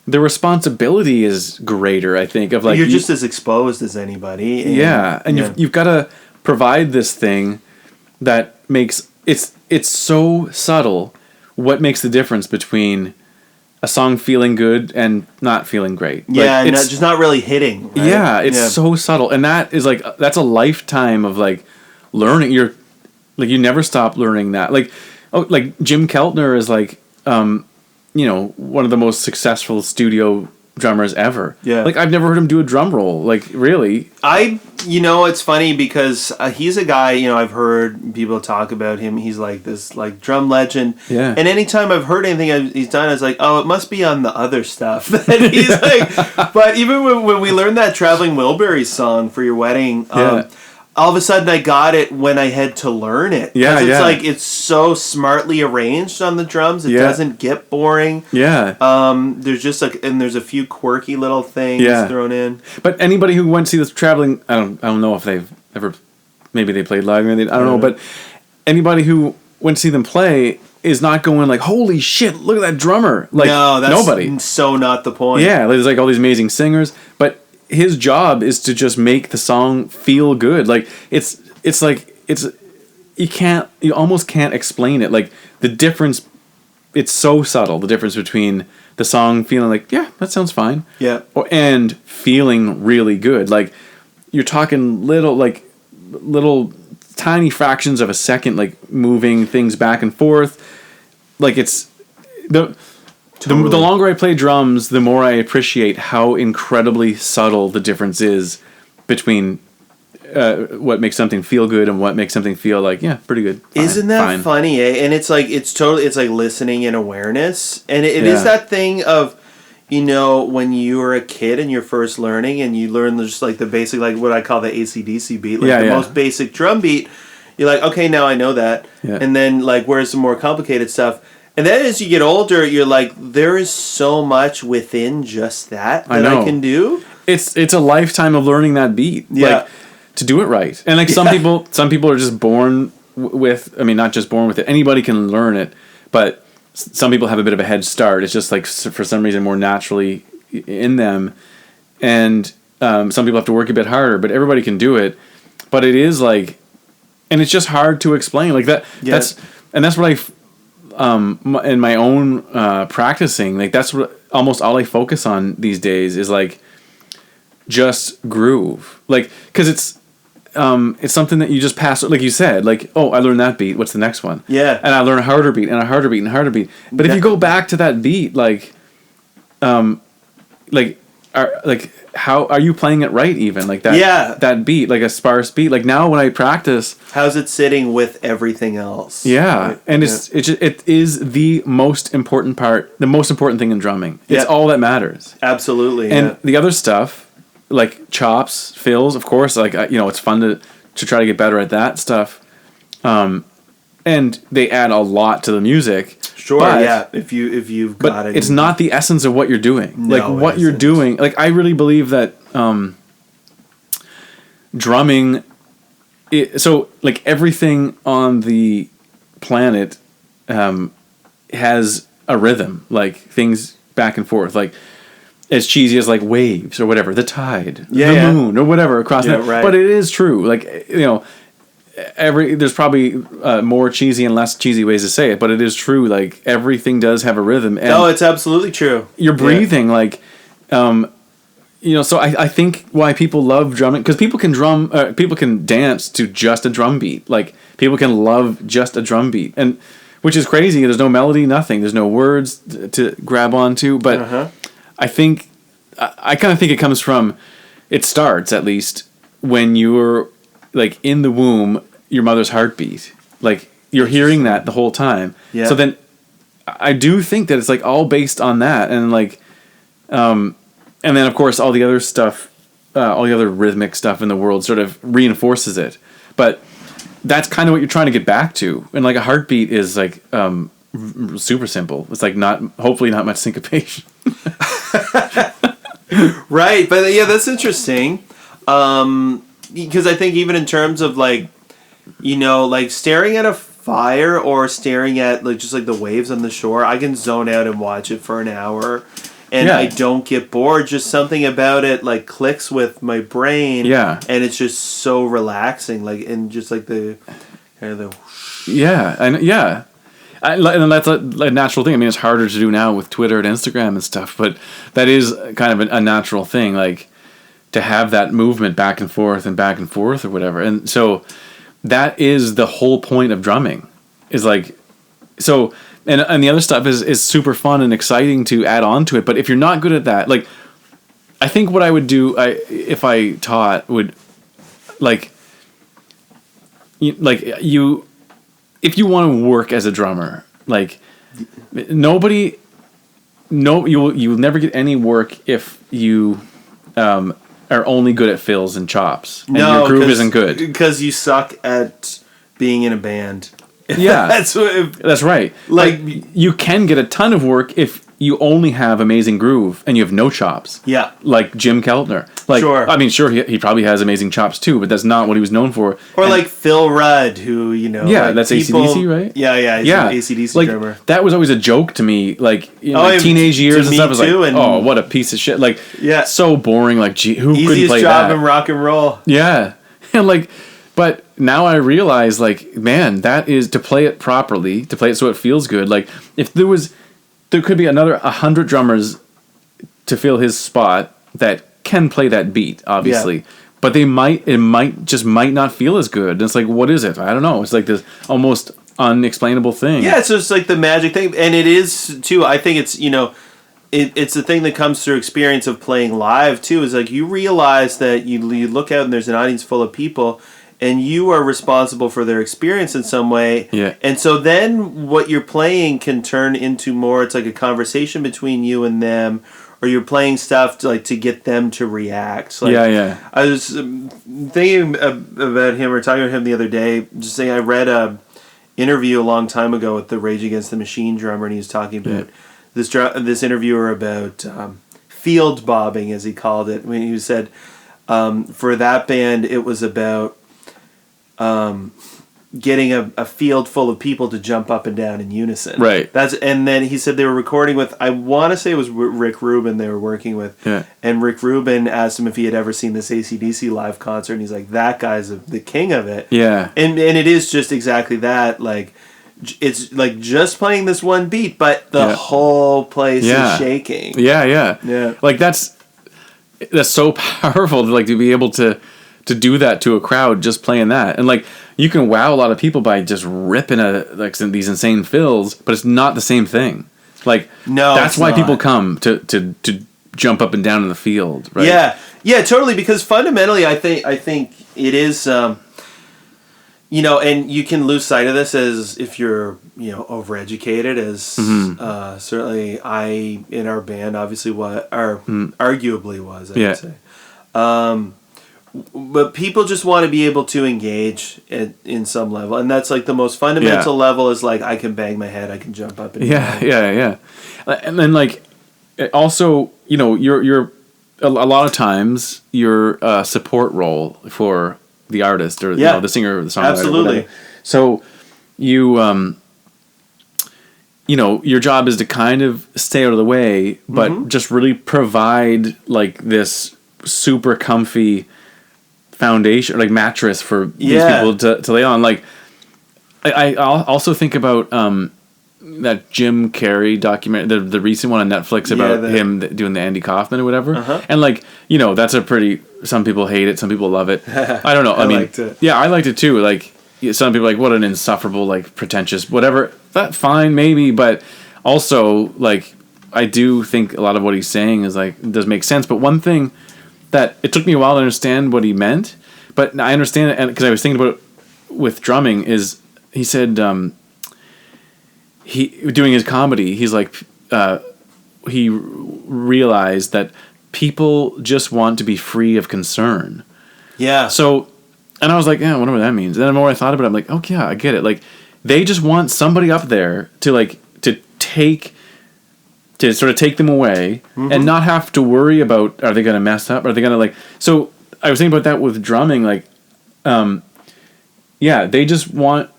the responsibility is greater, I think. Of like you're just as exposed as anybody. And you've got to provide this thing that makes it's so subtle what makes the difference between a song feeling good and not feeling great. Yeah, like, just not really hitting. Right? Yeah, it's so subtle. And that is like that's a lifetime of like learning. You're like you never stop learning that. Like Jim Keltner is like one of the most successful studio drummers ever. Yeah. Like I've never heard him do a drum roll. Like really. It's funny because he's a guy, I've heard people talk about him. He's like this like drum legend. Yeah. And anytime I've heard anything he's done, I was like, oh, it must be on the other stuff. And he's like, but even when we learned that Traveling Wilburys song for your wedding, all of a sudden I got it when I had to learn it. Yeah, it's like it's so smartly arranged on the drums. It doesn't get boring. Yeah. There's just there's a few quirky little things thrown in. But anybody who went to see this Traveling, I don't know if they've ever, maybe they played live or anything. I don't know. But anybody who went to see them play is not going like, holy shit, look at that drummer. Like no, that's nobody. So not the point. Yeah, there's like all these amazing singers, but his job is to just make the song feel good. Like you almost can't explain it. Like the difference, it's so subtle. The difference between the song feeling like, yeah, that sounds fine. Yeah. And feeling really good. Like you're talking little tiny fractions of a second, like moving things back and forth. Like it's the longer I play drums, the more I appreciate how incredibly subtle the difference is between what makes something feel good and what makes something feel like, yeah, pretty good. Fine, isn't that funny, eh? And it's like listening and awareness. And it is that thing of, when you were a kid and you're first learning and you learn just like the basic, like what I call the AC/DC beat, like most basic drum beat, you're like, okay, now I know that. Yeah. And then like, where's some more complicated stuff? And then as you get older, you're like, there is so much within just that I can do. It's a lifetime of learning that beat. Yeah. Like, to do it right. And like some people are just born with, I mean, not just born with it. Anybody can learn it, but some people have a bit of a head start. It's just like for some reason more naturally in them. And some people have to work a bit harder, but everybody can do it. But it is like, and it's just hard to explain. Like that. and that's what in my own practicing, like that's what almost all I focus on these days is like just groove, like because it's something that you just pass, like you said, like, oh, I learned that beat, what's the next one? Yeah. And I learn a harder beat and a harder beat and a harder beat. But if you go back to that beat, how are you playing it right even? Like that that beat, like a sparse beat. Like now when I practice, how's it sitting with everything else? Yeah. Right? And it is the most important part, the most important thing in drumming. It's all that matters. Absolutely. And the other stuff, like chops, fills, of course, like it's fun to try to get better at that stuff. And they add a lot to the music. Sure, yeah. If you've got it, it's not the essence of what you're doing. No, like what you're doing. Like I really believe that drumming. So like everything on the planet has a rhythm. Like things back and forth. Like as cheesy as like waves or whatever, the tide, the moon or whatever across that. Right. But it is true. Like there's probably more cheesy and less cheesy ways to say it, but it is true. Like everything does have a rhythm. And it's absolutely true. You're breathing, like, so I think why people love drumming, because people can dance to just a drum beat. Like people can love just a drum beat, and which is crazy. There's no melody, nothing. There's no words to grab onto. But I kind of think it comes from, it starts at least when you're like in the womb, your mother's heartbeat, like you're hearing that the whole time. Yeah. So then I do think that it's like all based on that. And like, and then of course all the other stuff, all the other rhythmic stuff in the world sort of reinforces it. But that's kind of what you're trying to get back to. And like a heartbeat is like, super simple. It's like hopefully not much syncopation. Right. But yeah, that's interesting. Because I think even in terms of like, like staring at a fire or staring at like just like the waves on the shore, I can zone out and watch it for an hour and I don't get bored. Just something about it like clicks with my brain. Yeah. And it's just so relaxing. Like, and just like the kind of the. Yeah. And and that's a natural thing. I mean, it's harder to do now with Twitter and Instagram and stuff, but that is kind of a natural thing. Like, to have that movement back and forth or whatever. And so that is the whole point of drumming, is like, so, and the other stuff is super fun and exciting to add on to it. But if you're not good at that, like, I think what I would do, if I taught, would if you want to work as a drummer, like you'll never get any work if you, are only good at fills and chops, and your groove isn't good because you suck at being in a band. Yeah, that's right. Like you can get a ton of work if you only have amazing groove and you have no chops. Yeah, like Jim Keltner. Like, sure. I mean, sure, he probably has amazing chops too, but that's not what he was known for. Or like Phil Rudd, who yeah, like that's AC/DC, right? Yeah, he's an AC/DC like, drummer. That was always a joke to me, like my teenage years and stuff. Was like, oh, what a piece of shit! Like, so boring. Like, gee, who couldn't play that? Easiest job in rock and roll. Yeah, and like, but now I realize, like, man, that is to play it properly, to play it so it feels good. Like, if there could be another 100 drummers to fill his spot that can play that beat, obviously, but it might not feel as good. And it's like, what is it? I don't know. It's like this almost unexplainable thing. Yeah, it's just like the magic thing, and it is too. I think it's it's the thing that comes through experience of playing live too. Is like you realize that you look out and there's an audience full of people, and you are responsible for their experience in some way. Yeah. And so then what you're playing can turn into more, it's like a conversation between you and them, or you're playing stuff to get them to react. Like, I was thinking about him, or talking about him the other day, just saying I read a interview a long time ago with the Rage Against the Machine drummer, and he was talking about this interviewer about field bobbing, as he called it. I mean, he said for that band, it was about getting a field full of people to jump up and down in unison. Right. And then he said they were recording with, I want to say it was Rick Rubin they were working with. Yeah. And Rick Rubin asked him if he had ever seen this AC/DC live concert, and he's like, that guy's the king of it. Yeah. And it is just exactly that, like, it's like just playing this one beat, but the whole place is shaking. Yeah. Like that's so powerful to be able to do that to a crowd just playing that. And like you can wow a lot of people by just ripping these insane fills, but it's not the same thing. Like that's why people come to jump up and down in the field, right? Yeah, totally, because fundamentally I think it is and you can lose sight of this as if you're, overeducated, as certainly I in our band obviously arguably was, I would say. But people just want to be able to engage in some level, and that's like the most fundamental level is like I can bang my head, I can jump up and down. And then like also, you're a lot of times you're a support role for the artist or the singer or the songwriter. Absolutely. So you your job is to kind of stay out of the way, but just really provide like this super comfy foundation, like mattress for these people to lay on. Like I also think about that Jim Carrey documentary, the recent one on Netflix about him doing the Andy Kaufman or whatever. And like, that's a pretty, some people hate it, some people love it. I don't know. I mean, liked it. Yeah, I liked it too. Like some people are like, what an insufferable, like pretentious, whatever. That fine, maybe. But also like, I do think a lot of what he's saying is like, does make sense. But one thing that it took me a while to understand what he meant, but I understand it. And because I was thinking about it with drumming is he said, he doing his comedy, he's like, he realized that people just want to be free of concern. Yeah. So, and I was like, I wonder what that means. And then the more I thought about it, I'm like, okay, I get it. Like, they just want somebody up there to sort of take them away and not have to worry about, are they going to mess up? Are they going to like, so I was thinking about that with drumming, like, they just want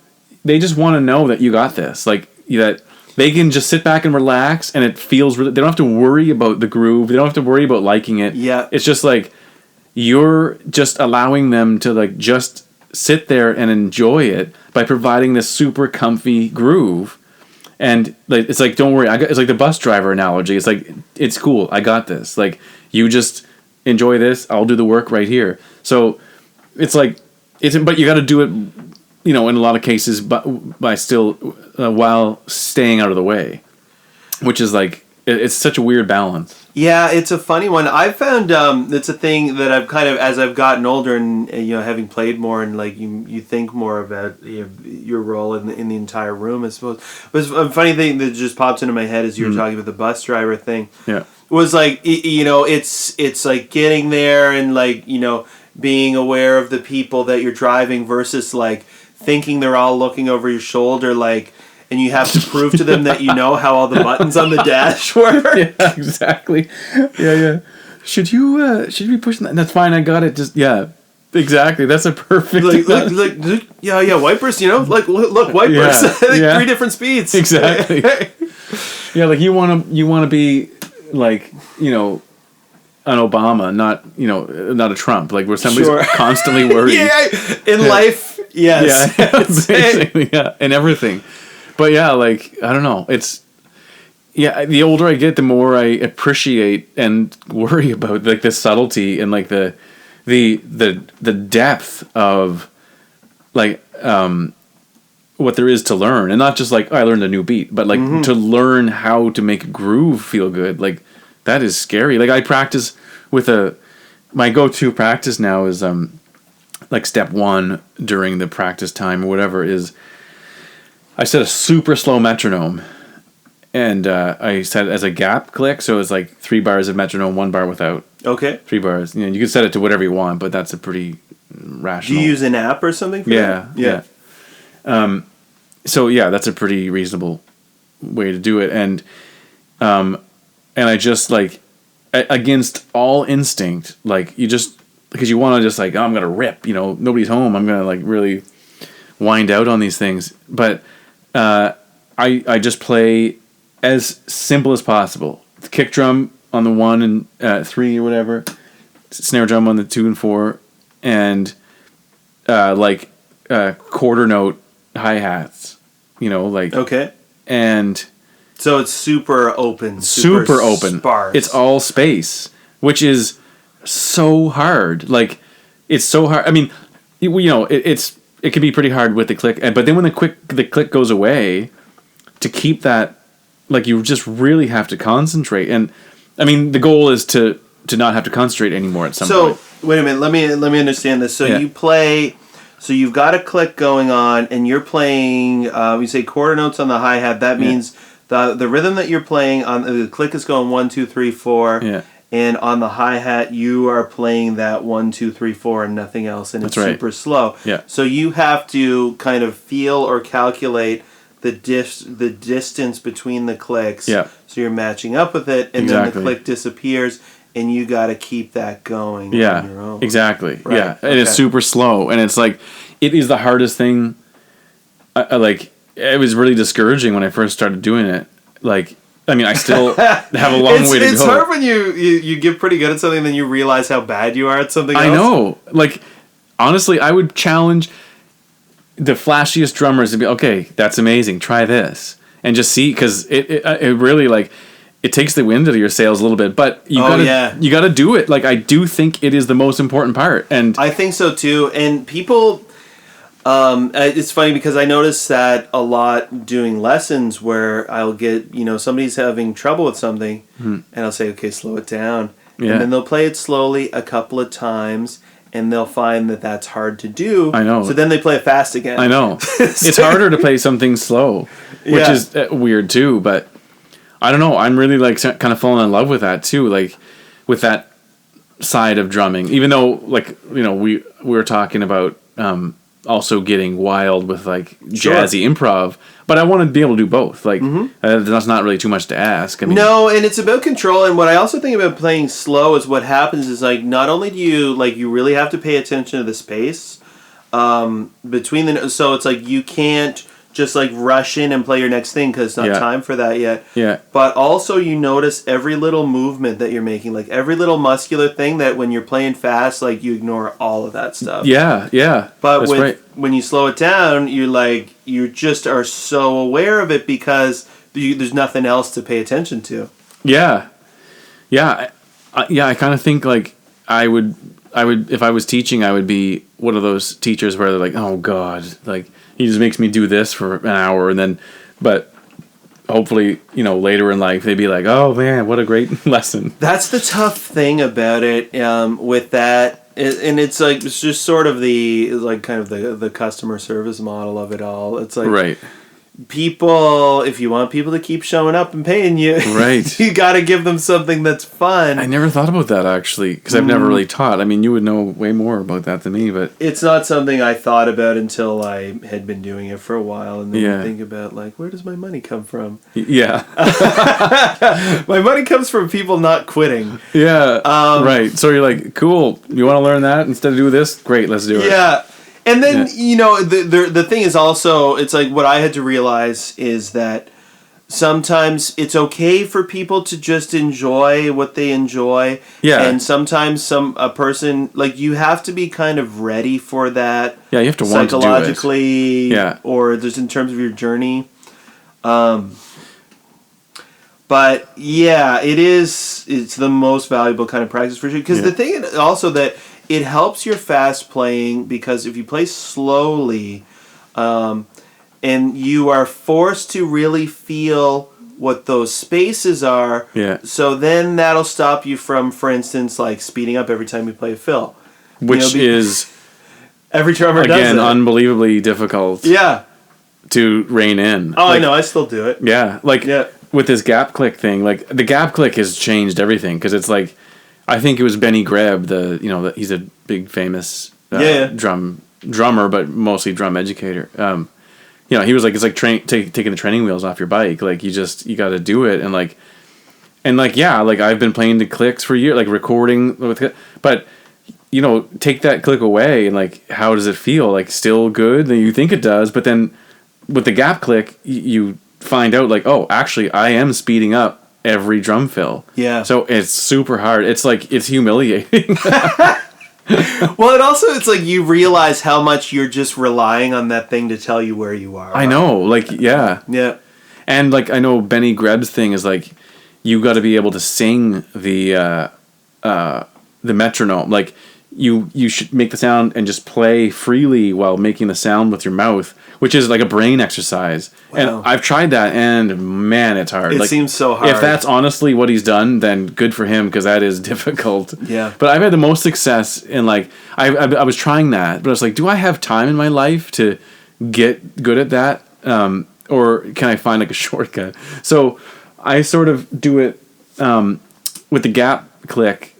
to know that you got this. Like, that they can just sit back and relax and it feels really, they don't have to worry about the groove. They don't have to worry about liking it. Yeah. It's just like, you're just allowing them to like just sit there and enjoy it by providing this super comfy groove. And like, it's like, don't worry. It's like the bus driver analogy. It's like, it's cool. I got this. Like, you just enjoy this. I'll do the work right here. So it's like, but you got to do it, in a lot of cases, by still while staying out of the way, which is like, it's such a weird balance. Yeah, it's a funny one. I've found it's a thing that I've kind of, as I've gotten older and having played more and like you think more about your role in the entire room, I suppose. But a funny thing that just pops into my head as you were talking about the bus driver thing. Yeah, was like it's like getting there and like being aware of the people that you're driving versus like thinking they're all looking over your shoulder, like, and you have to prove to them that you know how all the buttons on the dash work. Yeah, exactly. Yeah. Should you be pushing that? That's fine. I got it. Just exactly. That's a perfect. Like wipers. Look, wipers. Yeah. 3 different speeds. Exactly. Yeah, like you want to be like an Obama, not a Trump. Like where somebody's constantly worried. In life. Yes. Yeah, basically, and everything. But yeah, like, I don't know. It's, the older I get, the more I appreciate and worry about like the subtlety and like the depth of like what there is to learn, and not just like, I learned a new beat, but like to learn how to make a groove feel good. Like that is scary. Like I practice with my go-to practice now is like step 1 during the practice time or whatever is I set a super slow metronome and I set it as a gap click, so it's like 3 bars of metronome, 1 bar without. Okay. 3 bars. You can set it to whatever you want, but that's a pretty rational. Do you use an app or something for that? Yeah. So yeah, that's a pretty reasonable way to do it, and I just like against all instinct, like you just because you want to just like, oh, I'm gonna rip, nobody's home, I'm gonna like really wind out on these things, but I just play as simple as possible. Kick drum on the 1 and 3 or whatever, snare drum on the 2 and 4, and quarter note hi-hats like okay, and so it's super open, super open. Sparse. It's all space, which is so hard. Like it's so hard. I mean, it can be pretty hard with the click, but then when the click goes away, to keep that, like you just really have to concentrate. And I mean, the goal is to not have to concentrate anymore at some point. So wait a minute, let me understand this. So you play. So you've got a click going on, and you're playing. We say quarter notes on the hi hat. That means the rhythm that you're playing on the click is going 1, 2, 3, 4. Yeah. And on the hi hat, you are playing that 1, 2, 3, 4, and nothing else, and it's super slow. Yeah. So you have to kind of feel or calculate the distance between the clicks. Yeah. So you're matching up with it, and then the click disappears. And you got to keep that going on your own. Exactly. Right. Yeah, and it's super slow, and it's like it is the hardest thing. Like it was really discouraging when I first started doing it. Like I mean, I still have a long way to go. It's hard when you get pretty good at something, then you realize how bad you are at something else. I know. Like honestly, I would challenge the flashiest drummers to be okay. That's amazing. Try this and just see, because it really like. It takes the wind out of your sails a little bit, but you gotta do it. Like I do think it is the most important part, and I think so too. And people, it's funny because I notice that a lot doing lessons where I'll get somebody's having trouble with something, and I'll say, okay, slow it down, and then they'll play it slowly a couple of times. And they'll find that that's hard to do. I know. So then they play it fast again. I know. It's harder to play something slow, which is weird too, but. I don't know. I'm really like kind of falling in love with that too, like with that side of drumming. Even though, like we were talking about also getting wild with like jazzy improv, but I want to be able to do both. Like that's not really too much to ask. I mean, no, and it's about control. And what I also think about playing slow is what happens is like not only do you really have to pay attention to the space between the. So it's like you can't just like rush in and play your next thing because it's not time for that yet. Yeah. But also you notice every little movement that you're making, like every little muscular thing that when you're playing fast, like you ignore all of that stuff. Yeah, yeah. But when you slow it down, you just are so aware of it because there's nothing else to pay attention to. Yeah. Yeah. I kind of think like I would if I was teaching, I would be one of those teachers where they're like, oh God, like he just makes me do this for an hour, and then, but hopefully, later in life they'd be like, oh man, what a great lesson. That's the tough thing about it with that, and it's like it's just sort of the customer service model of it all. It's like right. People, if you want people to keep showing up and paying you, right, you got to give them something that's fun. I never thought about that actually, because I've never really taught. I mean, you would know way more about that than me, but it's not something I thought about until I had been doing it for a while, and then you think about like, where does my money come from? Yeah, my money comes from people not quitting. Yeah, right. So you're like, cool. You want to learn that instead of do this? Great, let's do it. Yeah. And then, the thing is also, it's like what I had to realize is that sometimes it's okay for people to just enjoy what they enjoy. Yeah. And sometimes a person, like, you have to be kind of ready for that. Yeah, you have to want to do it. Psychologically. Yeah. Or just in terms of your journey. But, yeah, it's the most valuable kind of practice for sure. Because the thing also that it helps your fast playing, because if you play slowly, and you are forced to really feel what those spaces are, so then that'll stop you from, for instance, like speeding up every time you play a fill. Which is every drummer does it. Again, unbelievably difficult. Yeah. To rein in. Oh, I know. I still do it. Yeah. With this gap click thing, like the gap click has changed everything, because it's like, I think it was Benny Greb, he's a big famous drummer, but mostly drum educator. He was like, it's like taking the training wheels off your bike. Like you got to do it, and I've been playing the clicks for years, like recording with, but take that click away, and like, how does it feel? Like still good? Then you think it does, but then with the gap click, you find out like, oh, actually, I am speeding up every drum fill. Yeah. So it's super hard. It's like, it's humiliating. Well, it's like you realize how much you're just relying on that thing to tell you where you are. I know, like, yeah. Yeah. And, like, I know Benny Greb's thing is, like, you got to be able to sing the metronome. Like, you should make the sound and just play freely while making the sound with your mouth, which is like a brain exercise. Wow. And I've tried that, and man, it's hard. It seems so hard. If that's honestly what he's done, then good for him, because that is difficult. Yeah. But I've had the most success in, like, I was trying that, but I was like, do I have time in my life to get good at that? Or can I find like a shortcut? So I sort of do it with the gap click.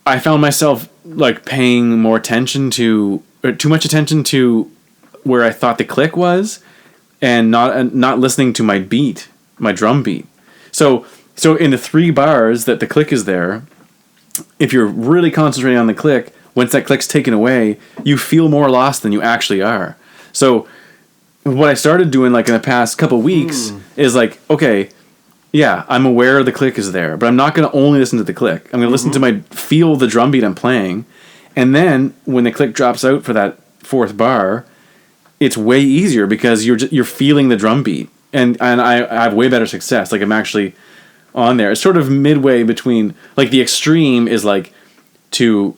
I found myself like paying more attention to, or too much attention to, where I thought the click was, and not listening to my beat, my drum beat. So in the 3 bars that the click is there, if you're really concentrating on the click, once that click's taken away, you feel more lost than you actually are. So what I started doing, like, in the past couple weeks is like, okay, yeah, I'm aware the click is there, but I'm not going to only listen to the click. I'm going to listen to feel the drum beat I'm playing. And then when the click drops out for that 4th bar, it's way easier because you're feeling the drum beat. And I have way better success. Like, I'm actually on there. It's sort of midway between, like, the extreme is like to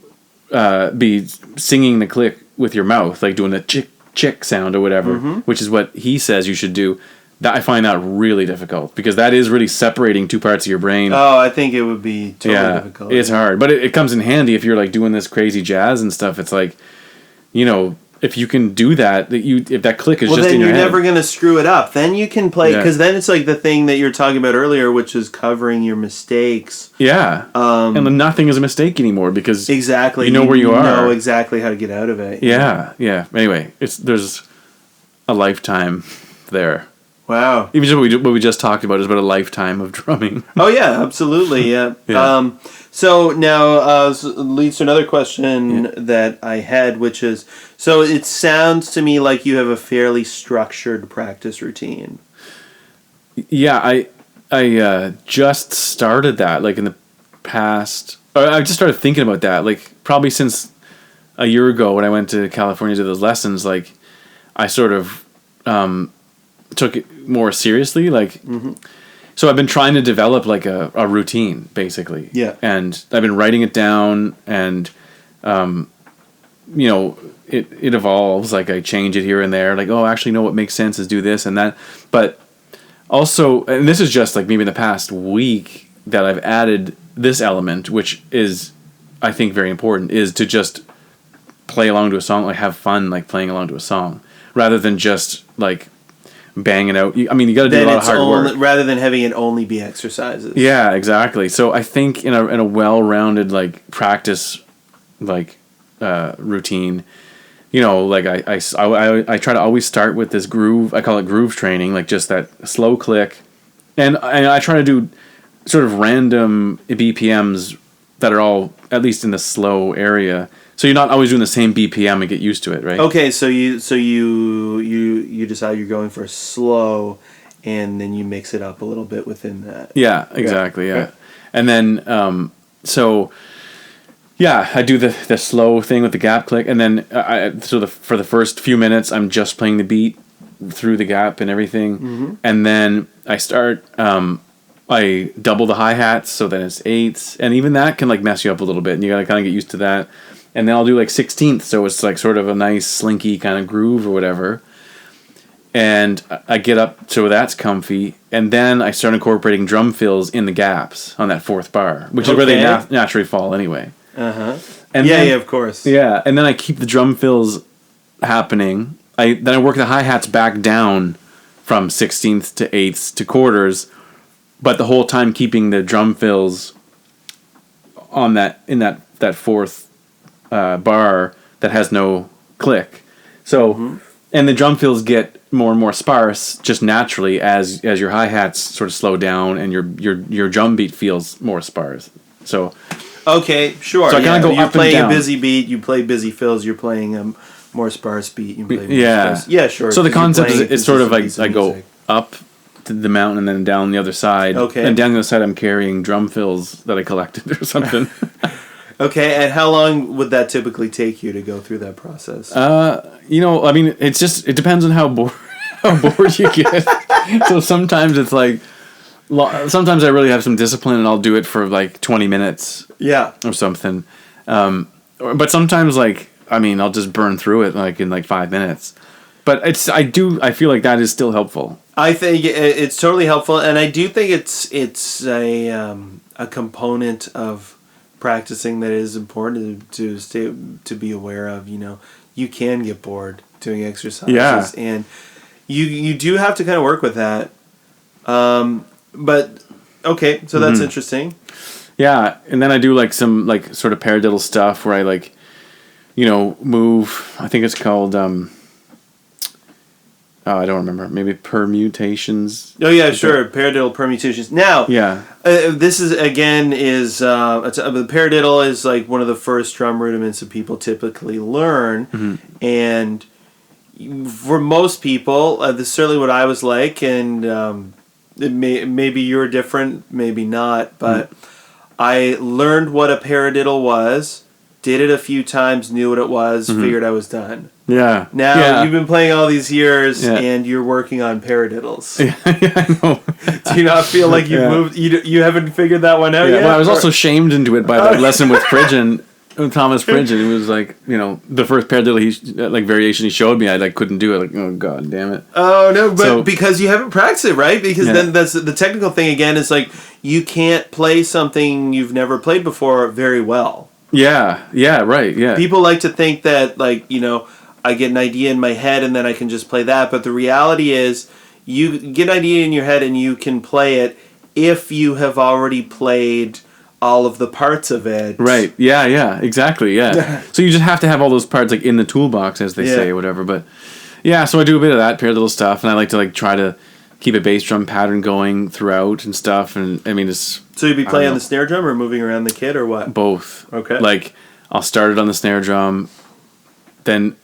be singing the click with your mouth, like doing the chick sound or whatever, which is what he says you should do. That I find that really difficult, because that is really separating 2 parts of your brain. Oh, I think it would be totally difficult. It's hard, but it comes in handy if you're like doing this crazy jazz and stuff. It's like, you know, if you can do that, if that click is just in your head, then you're never going to screw it up. Then you can play, because then it's like the thing that you're talking about earlier, which is covering your mistakes. Yeah. And then nothing is a mistake anymore, because exactly you know where you are. You know exactly how to get out of it. Yeah. Anyway, there's a lifetime there. Wow. Even what we just talked about is about a lifetime of drumming. Oh, yeah, absolutely, yeah. So now leads to another question that I had, which is, so it sounds to me like you have a fairly structured practice routine. Yeah, I just started that, like, in the past. I just started thinking about that, like, probably since a year ago when I went to California to those lessons. Like, I sort of took it more seriously, like, so I've been trying to develop like a routine, basically. Yeah. And I've been writing it down, and you know, it evolves, like, I change it here and there, like, oh, actually, no, what makes sense is do this and that. But also, and this is just like maybe in the past week that I've added this element, which is, I think, very important, is to just play along to a song, like, have fun, like, playing along to a song, rather than just like banging out. I mean, you got to do a lot of hard work rather than having it only be exercises. Yeah, exactly. So I think in a well-rounded, like, practice, like, routine, you know, like, I try to always start with this groove. I call it groove training, like, just that slow click, and I try to do sort of random BPMs that are all at least in the slow area. So you're not always doing the same BPM and get used to it, right? Okay, so you decide you're going for slow, and then you mix it up a little bit within that. Yeah, exactly. Yeah. And then I do the slow thing with the gap click, and then for the first few minutes I'm just playing the beat through the gap and everything, and then I start. I double the hi-hats so that it's 8ths, and even that can, like, mess you up a little bit, and you gotta kind of get used to that. And then I'll do, like, 16th, so it's like sort of a nice slinky kind of groove or whatever. And I get up so that's comfy, and then I start incorporating drum fills in the gaps on that 4th bar, which is where they naturally fall anyway. And then, of course. Yeah, and then I keep the drum fills happening. Then I work the hi-hats back down from 16th to 8ths to quarters, but the whole time keeping the drum fills on that 4th bar that has no click. So, and the drum fills get more and more sparse just naturally as your hi-hats sort of slow down and your drum beat feels more sparse. So, okay, sure. So I kind of go you're up and down. You're playing a busy beat, you play busy fills, you're playing a more sparse beat, you play more sparse. Yeah, sure. So the concept is it's sort of like I go up to the mountain and then down the other side. Okay. And down the other side I'm carrying drum fills that I collected or something. Okay, and how long would that typically take you to go through that process? I mean, it depends on how bored you get. So sometimes it's like, sometimes I really have some discipline and I'll do it for like 20 minutes. Yeah. Or something. But sometimes I'll just burn through it like in like 5 minutes. But I feel like that is still helpful. I think it's totally helpful, and I do think it's a component of practicing that is important to be aware of. You can get bored doing exercises, and you do have to kind of work with that. But okay, so that's interesting. Yeah, and then I do like some like sort of paradiddle stuff where I move. I think it's called I don't remember. Maybe permutations. Oh yeah, sure. Paradiddle permutations. Now, this is the paradiddle is like one of the first drum rudiments that people typically learn, and for most people, this is certainly what I was like, and maybe you're different, maybe not, but I learned what a paradiddle was, did it a few times, knew what it was, figured I was done. Yeah. Now, you've been playing all these years, and you're working on paradiddles. Yeah, I know. Do you not feel like you've moved? You haven't figured that one out yet? Well, I was also shamed into it by that lesson with Pridgeon, Thomas Pridgeon. It was like, the first paradiddle variation he showed me, I couldn't do it. Like, oh, God damn it. Oh, no, but because you haven't practiced it, right? Because then that's the technical thing again is like, you can't play something you've never played before very well. Yeah, right, yeah. People like to think that, I get an idea in my head and then I can just play that. But the reality is you get an idea in your head and you can play it if you have already played all of the parts of it. Right. Yeah, exactly, yeah. So you just have to have all those parts in the toolbox, as they say, or whatever. But yeah, so I do a bit of that paradiddle stuff, and I like to try to keep a bass drum pattern going throughout and stuff. And I mean, it's... So you'd be playing on the snare drum or moving around the kit or what? Both. Okay. I'll start it on the snare drum, then...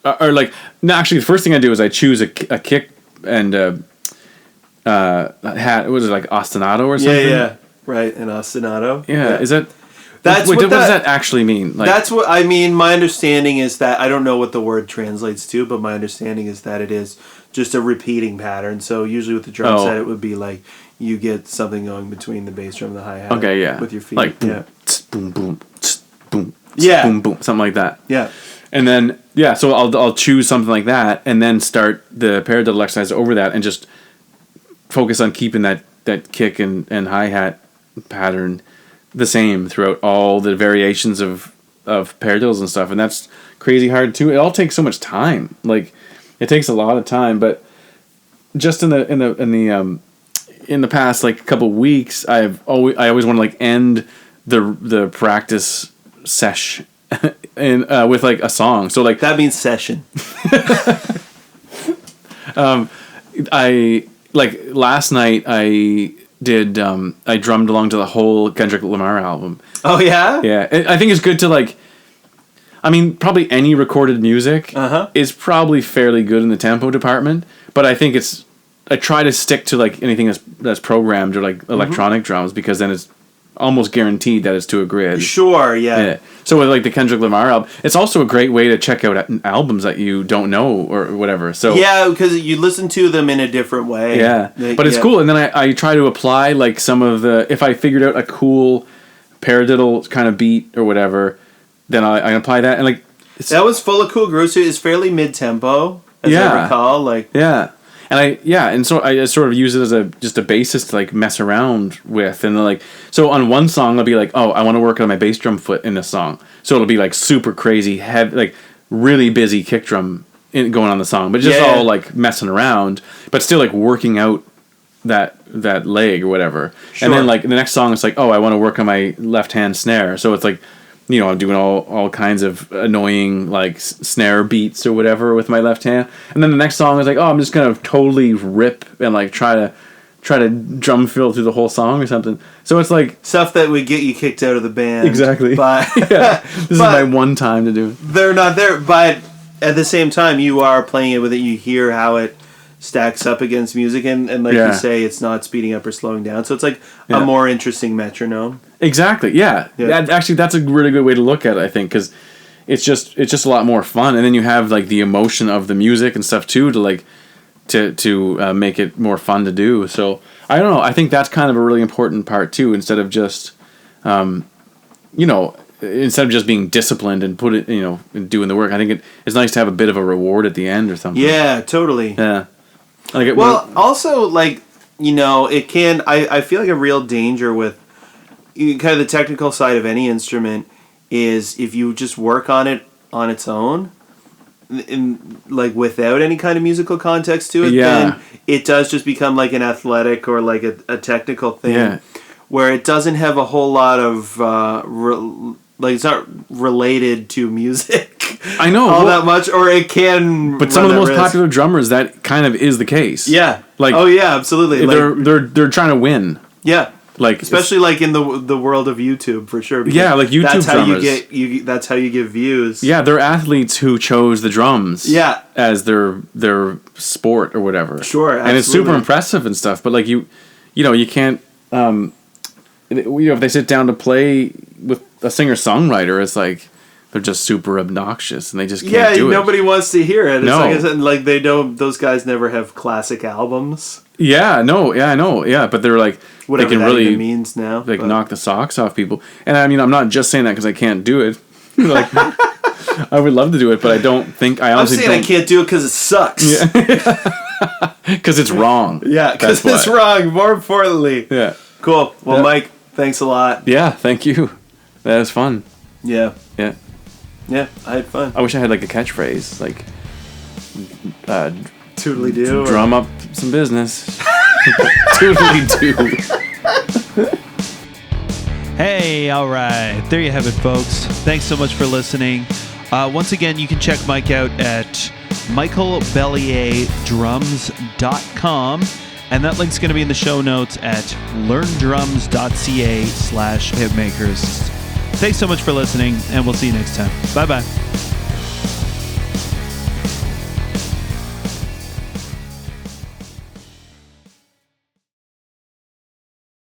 actually, the first thing I do is I choose a kick and hat. Was it like ostinato or something? Yeah, right, an ostinato. Yeah, is that? What does that actually mean? That's what I mean. My understanding is that I don't know what the word translates to, but my understanding is that it is just a repeating pattern. So usually with the drum set, it would be like you get something going between the bass drum and the hi-hat. Okay, yeah, with your feet, like boom, boom, boom, boom, yeah, boom, boom, something like that. Yeah. And then, so I'll choose something like that and then start the paradiddle exercise over that and just focus on keeping that kick and hi-hat pattern the same throughout all the variations of paradiddles and stuff. And that's crazy hard too. It all takes so much time. It takes a lot of time, but just in the past couple weeks, I always want to end the practice sesh and with a song. So that means session. I last night I did I drummed along to the whole Kendrick Lamar album. Oh yeah? Yeah. I think it's good to probably any recorded music is probably fairly good in the tempo department, but I think I try to stick to anything that's programmed or electronic drums, because then it's almost guaranteed that it's to a grid. Sure, yeah. So with the Kendrick Lamar album, it's also a great way to check out albums that you don't know or whatever. So yeah, because you listen to them in a different way. Yeah, but it's cool. And then I try to apply some of the, if I figured out a cool paradiddle kind of beat or whatever, then I apply that. And that was full of cool grooves. It's fairly mid-tempo, as I recall. And so I sort of use it as just a basis to mess around with, and so on one song I'll be like, oh, I want to work on my bass drum foot in this song, so it'll be super crazy heavy, really busy kick drum going on the song, but just all messing around, but still working out that leg or whatever. Sure. And then the next song it's oh, I want to work on my left hand snare, so it's I'm doing all kinds of annoying snare beats or whatever with my left hand, and then the next song is oh, I'm just gonna totally rip and try to drum fill through the whole song or something. So it's stuff that would get you kicked out of the band. Exactly. But this is my one time to do it. They're not there, but at the same time, you are playing it with it. You hear how it stacks up against music, and like you say, it's not speeding up or slowing down, so it's like a more interesting metronome. Exactly. Yeah. Actually, that's a really good way to look at it, I think, because it's just a lot more fun, and then you have like the emotion of the music and stuff too to like to make it more fun to do. So I don't know. I think that's kind of a really important part too. Instead of just instead of just being disciplined and and doing the work, I think it's nice to have a bit of a reward at the end or something. Yeah, totally. Yeah. Also, like, it can. I feel like a real danger with kind of the technical side of any instrument is if you just work on it on its own, like without any kind of musical context to it, then it does just become like an athletic or like a technical thing where it doesn't have a whole lot of like it's not related to music. I know all that much, or it can. But some of the most popular drummers, that kind of is the case. Yeah. Like, oh yeah, absolutely. They're trying to win. Yeah. Like, especially like in the world of YouTube, for sure. Yeah, like YouTube that's how drummers. That's how you get views. Yeah, they're athletes who chose the drums. Yeah. As their sport or whatever. Sure, absolutely. And it's super impressive and stuff. But like you can't. If they sit down to play with a singer-songwriter, it's like they're just super obnoxious and they just can't do it. Yeah, nobody wants to hear it. It's no. like they don't. Those guys never have classic albums. Yeah, no, yeah, I know, yeah, but they're like whatever they can that really even means now. Like knock the socks off people. And I mean, I'm not just saying that because I can't do it. Like, I would love to do it, but I don't think I honestly. I'm saying I can't do it because it sucks. Yeah. Because it's wrong. Yeah, because it's wrong. More importantly. Yeah. Cool. Well, Mike, thanks a lot. Yeah, thank you. That was fun. Yeah. Yeah. Yeah, I had fun. I wish I had like a catchphrase, like toodly do. Drum up some business. Toodly do. Hey, all right. There you have it, folks. Thanks so much for listening. Once again, you can check Mike out at michaelbelieadrums.com. And that link's going to be in the show notes at learndrums.ca/hitmakers. Thanks so much for listening, and we'll see you next time. Bye-bye.